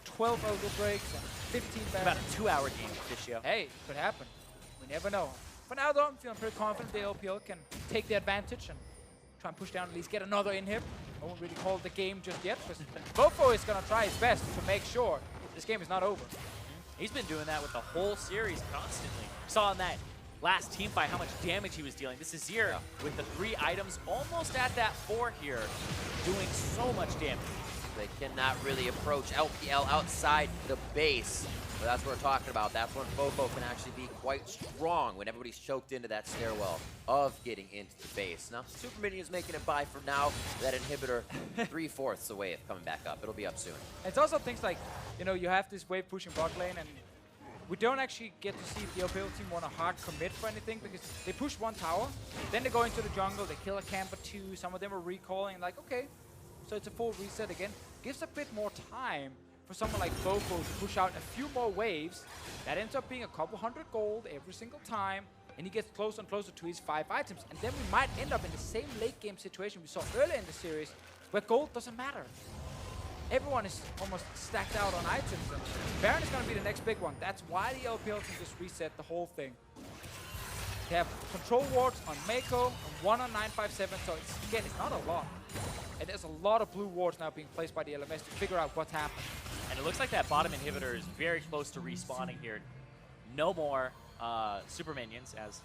12 Elder Drakes and 15 Barons. About a 2-hour game, Deficio. Hey, could happen. We never know. For now, though, I'm feeling pretty confident the LPL can take the advantage and try and push down, at least get another inhib. I won't really call it the game just yet, because FoFo is going to try his best to make sure this game is not over. He's been doing that with the whole series constantly. Saw in that last team fight how much damage he was dealing. This is Azir with the 3 items, almost at that 4 here, doing so much damage. They cannot really approach LPL outside the base. But that's what we're talking about. That's when FoFo can actually be quite strong when everybody's choked into that stairwell of getting into the base. Now, Super Minions making it by for now. That inhibitor 3/4 away of coming back up. It'll be up soon. It's also things like, you know, you have this wave pushing bot lane, and we don't actually get to see if the LPL team want to hard commit for anything, because they push 1 tower, then they go into the jungle, they kill a camp or 2, some of them are recalling, like, okay, so it's a full reset again. Gives a bit more time for someone like FoFo to push out a few more waves. That ends up being a couple hundred gold every single time, and he gets closer and closer to his 5 items. And then we might end up in the same late game situation we saw earlier in the series, where gold doesn't matter. Everyone is almost stacked out on items, and Baron is going to be the next big one. That's why the LPL can just reset the whole thing. They have control wards on Meiko, and 1 on 957, so again, it's not a lot. And there's a lot of blue wards now being placed by the LMS to figure out what's happening. And it looks like that bottom inhibitor is very close to respawning here. No more super minions, as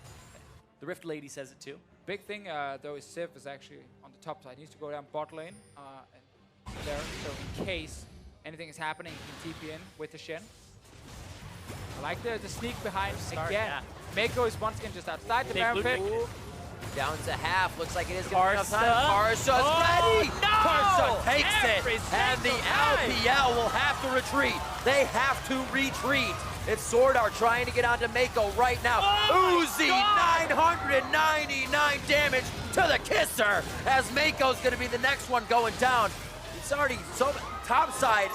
the Rift Lady says it too. Big thing, though, is Ziv is actually on the top side. He needs to go down bot lane and there, so in case anything is happening, he can TP in with the Shen. I like the sneak behind again. Yeah. Meiko is once again just outside the Baron pick. Down to half. Looks like it is going to be enough Karsa. time. Karsa's ready. No! Karsa takes Every it. And the single LPL will have to retreat. They have to retreat. It's SwordArt trying to get onto Meiko right now. Uzi, 999 damage to the kisser. As Meiko's going to be the next one going down. It's already so top side.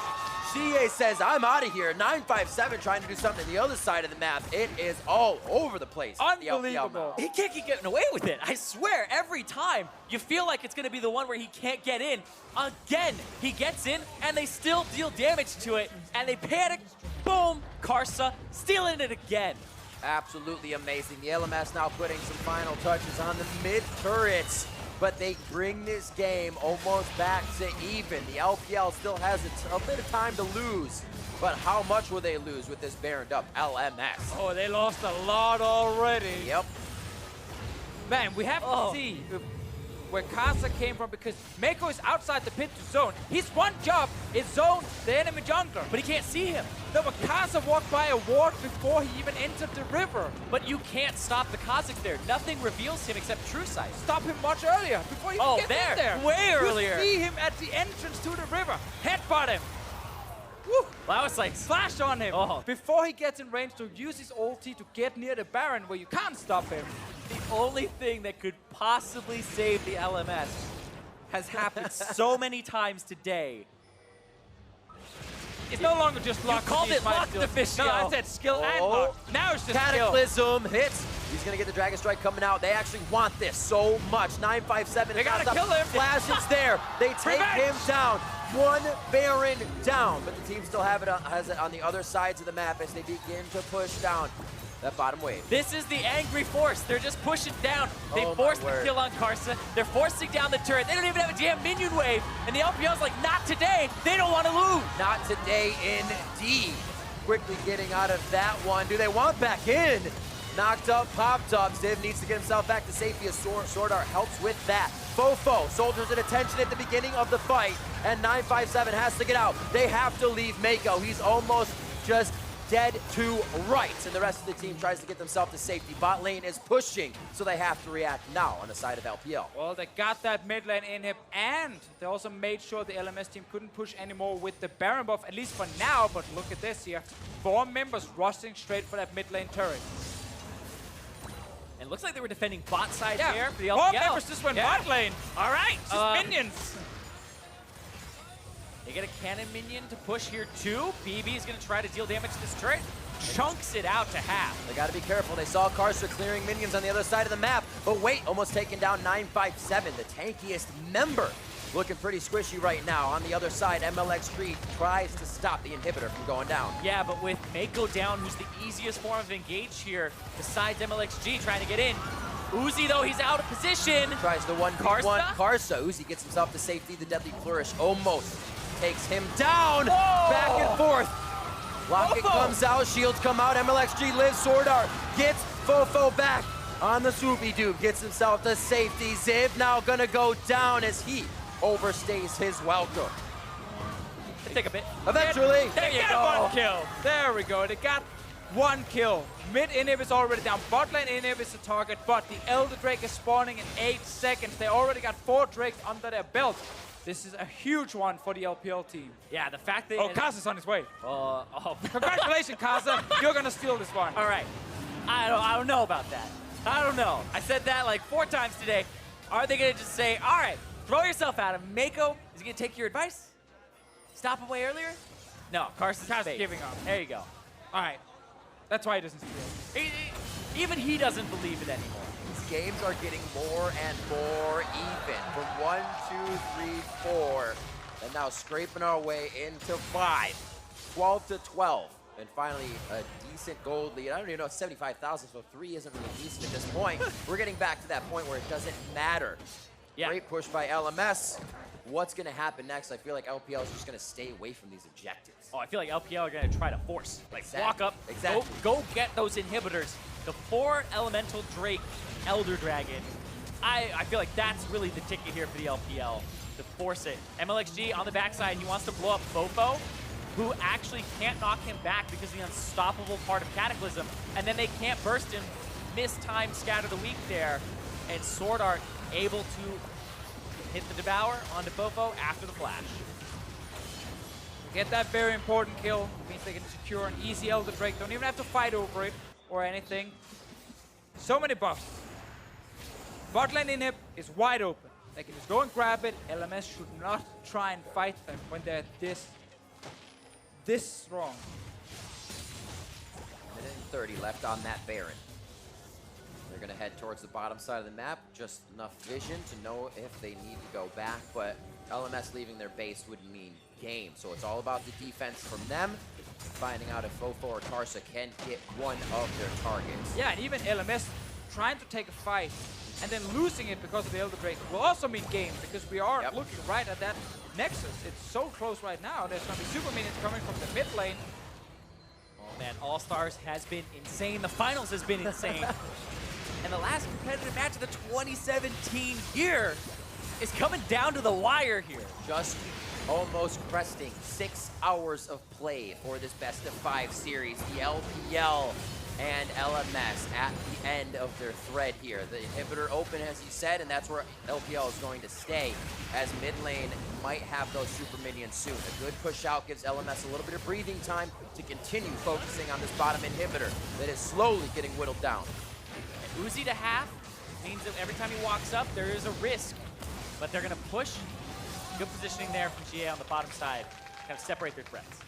Xiye says, I'm out of here. 957 trying to do something on the other side of the map. It is all over the place. Unbelievable. He can't keep getting away with it. I swear, every time you feel like it's going to be the one where he can't get in. Again, he gets in, and they still deal damage to it, and they panic. Boom, Karsa stealing it again. Absolutely amazing. The LMS now putting some final touches on the mid turrets, but they bring this game almost back to even. The LPL still has a bit of time to lose, but how much will they lose with this baroned up LMS? Oh, they lost a lot already. Yep. Man, we have to see where Karsa came from, because Meiko is outside the pit to zone. His one job is zone the enemy jungler. But he can't see him. No, but Karsa walked by a ward before he even entered the river. But you can't stop the Kha'Zix there. Nothing reveals him except True Sight. Stop him much earlier, before he gets in there. Way earlier. You see him at the entrance to the river. Headbutt him. Woo. Well, I was like, Flash on him before he gets in range to use his ulti to get near the Baron where you can't stop him. the only thing that could possibly save the LMS has happened so many times today. It's no longer just luck. You called it luck, Deficio. No, I said skill and luck. Now it's just Cataclysm hits. He's going to get the Dragon Strike coming out. They actually want this so much. 957. They got to kill him. Flash is there. They take him down. One Baron down. But the team still has it on the other sides of the map as they begin to push down that bottom wave. This is the angry force. They're just pushing down. They Oh, forced my the word. kill on Karsa. They're forcing down the turret. They don't even have a damn minion wave. And the LPL's like, not today. They don't want to lose. Not today, indeed. Quickly getting out of that one. Do they want back in? Knocked up, popped up. Ziv needs to get himself back to safety as SwordArt helps with that. FoFo, soldiers in attention at the beginning of the fight, and 957 has to get out. They have to leave Meiko. He's almost just dead to rights, and the rest of the team tries to get themselves to safety. Bot lane is pushing, so they have to react now on the side of LPL. Well, they got that mid lane inhib, and they also made sure the LMS team couldn't push anymore with the Baron buff, at least for now. But look at this here. 4 members rushing straight for that mid lane turret. And it looks like they were defending bot side here for the 4 LPL. members just went bot lane. All right. Just minions. They get a cannon minion to push here too. BeBe is going to try to deal damage to this turret. Chunks it out to half. They got to be careful. They saw Karsa clearing minions on the other side of the map, but wait, almost taking down 957, the tankiest member. Looking pretty squishy right now. On the other side, Mlxg tries to stop the inhibitor from going down. Yeah, but with Meiko down, who's the easiest form of engage here, besides Mlxg trying to get in. Uzi, though, he's out of position. Tries the 1v1. Karsa? Karsa. Uzi gets himself to safety. The deadly flourish almost takes him down. Whoa! Back and forth. Locket FoFo! comes out. Shields come out. Mlxg lives. SwordArt gets FoFo back on the swoopy dude. Gets himself to safety. Ziv now gonna go down as he overstays his welcome. Take a bit. Eventually. There you They go. got 1 kill. There we go. They got 1 kill. Mid inhib is already down. Bot lane inhib is the target, but the Elder Drake is spawning in 8 seconds. They already got 4 Drakes under their belt. This is a huge one for the LPL team. Yeah, the fact that... Oh, Karsa's on his way. Oh. Congratulations, Karsa. You're going to steal this one. All right. I don't know about that. I don't know. I said that like 4 times today. Are they going to just say, all right, throw yourself at him. Meiko, is he going to take your advice? Stop him way earlier? No, Karsa's Karsa's giving up. There you go. All right. That's why he doesn't steal. Even he doesn't believe it anymore. These games are getting more and more even. From 1, 2, 3, 4, and now scraping our way into 5. 12 to 12. And finally, a decent gold lead. I don't even know, 75,000, so 3 isn't really decent at this point. We're getting back to that point where it doesn't matter. Yeah. Great push by LMS. What's going to happen next? I feel like LPL is just going to stay away from these objectives. Oh, I feel like LPL are going to try to force. Like, Exactly. walk up, Exactly. go get those inhibitors. The 4 Elemental Drake Elder Dragon. I feel like that's really the ticket here for the LPL, to force it. Mlxg on the backside, he wants to blow up FoFo, who actually can't knock him back because of the unstoppable part of Cataclysm. And then they can't burst him, miss time, scatter the weak there. And SwordArt able to hit the Devour onto FoFo after the flash. Get that very important kill. Means they can secure an easy Elder Drake. Don't even have to fight over it or anything. So many buffs. Bot lane inhib is wide open. They can just go and grab it. LMS should not try and fight them when they're this strong. Minute and 30 left on that Baron. They're going to head towards the bottom side of the map. Just enough vision to know if they need to go back, but LMS leaving their base would mean game. So it's all about the defense from them, finding out if FoFo or Karsa can get one of their targets. Yeah, and even LMS trying to take a fight and then losing it because of the Elder Drake will also mean game, because we are looking right at that nexus. It's so close right now. There's going to be super minions coming from the mid lane. Oh man, All-Stars has been insane. The finals has been insane. And the last competitive match of the 2017 year is coming down to the wire here. Just almost cresting 6 hours of play for this best of 5 series. The LPL and LMS at the end of their thread here. The inhibitor open, as you said, and that's where LPL is going to stay, as mid lane might have those super minions soon. A good push out gives LMS a little bit of breathing time to continue focusing on this bottom inhibitor that is slowly getting whittled down. And Uzi to half means that every time he walks up, there is a risk. But they're going to push. Good positioning there from Xiye on the bottom side. Kind of separate their threats.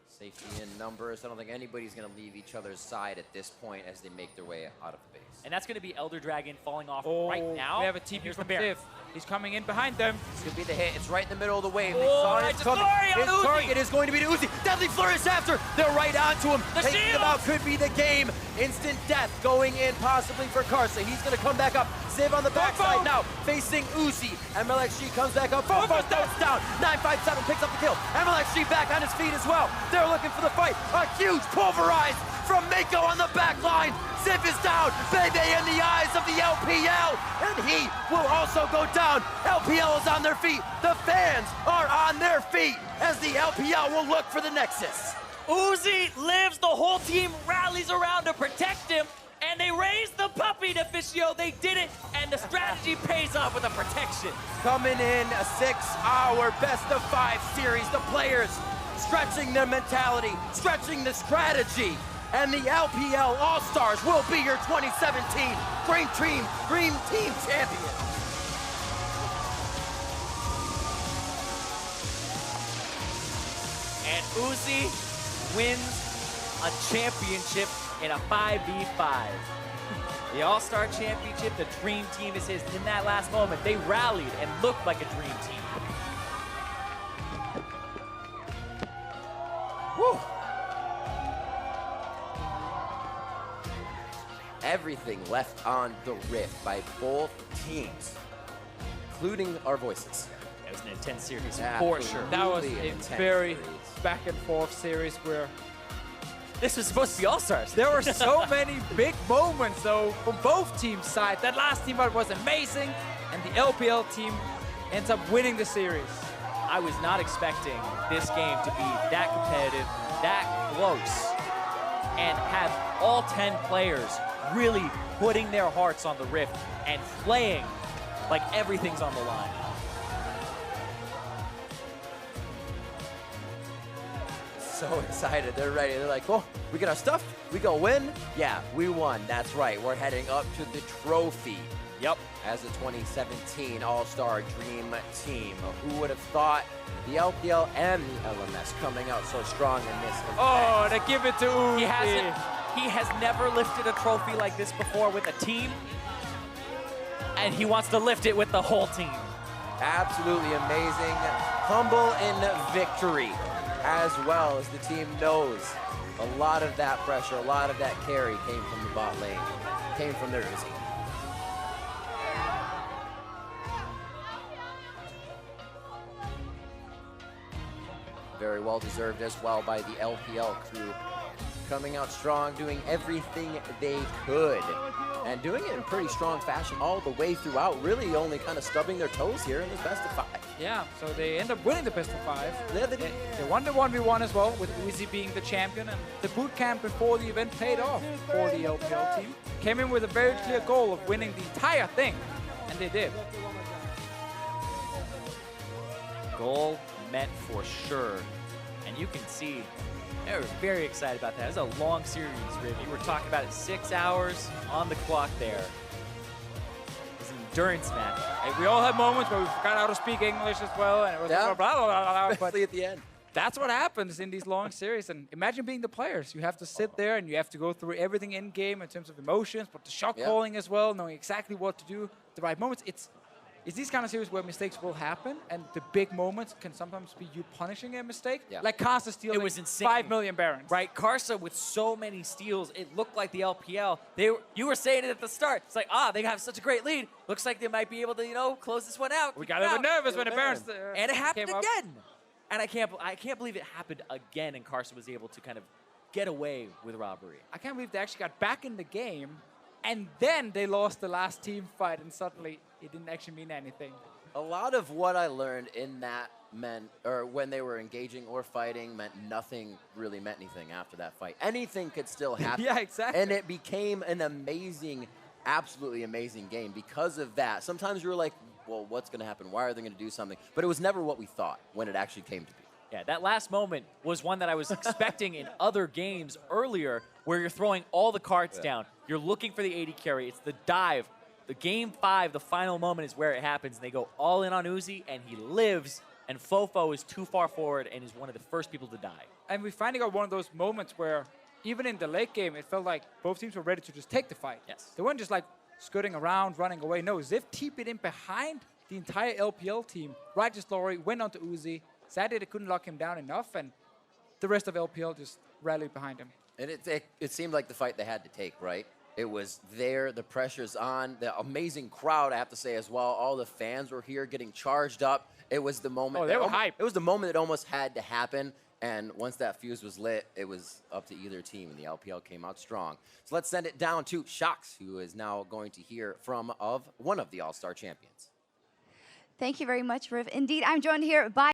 Safety in numbers. I don't think anybody's going to leave each other's side at this point as they make their way out of the base. And that's going to be Elder Dragon falling off Oh, right now. we have a TP Here's from the bear. Ziv. He's coming in behind them. This could be the hit. It's right in the middle of the wave. Oh, They saw it coming. His target is going to be the Uzi. Deadly Flourish after. They're right onto him. The Taking him out could be the game. Instant death going in possibly for Karsa. He's going to come back up. Ziv on the backside now, facing Uzi. Mlxg comes back up. FoFo goes down. 957 picks up the kill. Mlxg back on his feet as well. They're looking for the fight. A huge pulverize from Meiko on the back line. Ziv is down. BeBe in the eyes of the LPL. And he will also go down. LPL is on their feet. The fans are on their feet as the LPL will look for the nexus. Uzi lives, the whole team rallies around to protect him, and they raise the puppy, Deficio. They did it, and the strategy pays off with the protection. Coming in a 6-hour best of 5 series. The players stretching their mentality, stretching the strategy. And the LPL All-Stars will be your 2017 Dream Team champion. And Uzi wins a championship in a 5v5. The All-Star Championship, the Dream Team is his. In that last moment, they rallied and looked like a Dream Team. Woo! Everything left on the rift by both teams, including our voices. It was an intense series Yeah, for sure. That was Really a intense very series. back and forth series where This was supposed to be All-Stars. there were so many big moments though from both teams' side. That last team fight was amazing, and the LPL team ends up winning the series. I was not expecting this game to be that competitive, that close, and have all 10 players really putting their hearts on the rift and playing like everything's on the line. So excited, they're ready. They're like, oh, we get our stuff, we go win. Yeah, we won, that's right. We're heading up to the trophy. Yep, as a 2017 All-Star Dream Team. Who would have thought the LPL and the LMS coming out so strong in this event? Oh, they give it to Uzi. He has never lifted a trophy like this before with a team, and he wants to lift it with the whole team. Absolutely amazing. Humble in victory, as well as the team knows a lot of that pressure, a lot of that carry came from the bot lane, came from their Uzi. Very well deserved as well by the LPL crew. Coming out strong, doing everything they could. And doing it in pretty strong fashion all the way throughout, really only kind of stubbing their toes here in this best of 5. Yeah, so they end up winning the best of 5. Yeah, they did. They won the 1v1 as well, with Uzi being the champion, and the boot camp before the event paid off for the LPL team. Came in with a very clear goal of winning the entire thing, and they did. Goal met for sure. And you can see they were very excited about that. It was a long series, Riv. You were talking about it, 6 hours on the clock there. It was an endurance match. And we all had moments where we forgot how to speak English as well, and it was blah, blah, blah, blah, but Especially at the end. that's what happens in these long series. And imagine being the players. You have to sit there and you have to go through everything in game in terms of emotions, but the shot calling as well, knowing exactly what to do, the right moments. It's these kind of series where mistakes will happen, and the big moments can sometimes be you punishing a mistake. Yeah. Like Karsa stealing It was insane. 5 million Barons. Right, Karsa with so many steals, it looked like the LPL. You were saying it at the start. It's like, they have such a great lead. Looks like they might be able to, close this one out. We keep got it a little out. nervous when the Barons And it happened came up. again. And I can't believe it happened again, and Karsa was able to kind of get away with robbery. I can't believe they actually got back in the game, and then they lost the last team fight, and suddenly it didn't actually mean anything. A lot of what I learned in that when they were engaging or fighting nothing really meant anything after that fight. Anything could still happen. Yeah, exactly. And it became an amazing, absolutely amazing game because of that. Sometimes you were like, well, what's going to happen? Why are they going to do something? But it was never what we thought when it actually came to be. Yeah, that last moment was one that I was expecting in other games earlier, where you're throwing all the cards down. You're looking for the 80 carry. It's the dive. The game 5, the final moment is where it happens, and they go all in on Uzi, and he lives, and FoFo is too far forward and is one of the first people to die. And we finally got one of those moments where, even in the late game, it felt like both teams were ready to just take the fight. Yes. They weren't just like skirting around, running away. No, Ziv TP'd in behind the entire LPL team. Right to Slory, went on to Uzi. Sadly, they couldn't lock him down enough, and the rest of LPL just rallied behind him. And it seemed like the fight they had to take, right? It was there, the pressure's on, the amazing crowd, I have to say as well. All the fans were here getting charged up. It was the moment. Oh, they were hyped. It was the moment that almost had to happen. And once that fuse was lit, it was up to either team, and the LPL came out strong. So let's send it down to Shox, who is now going to hear from one of the All-Star champions. Thank you very much, Riv. Indeed, I'm joined here by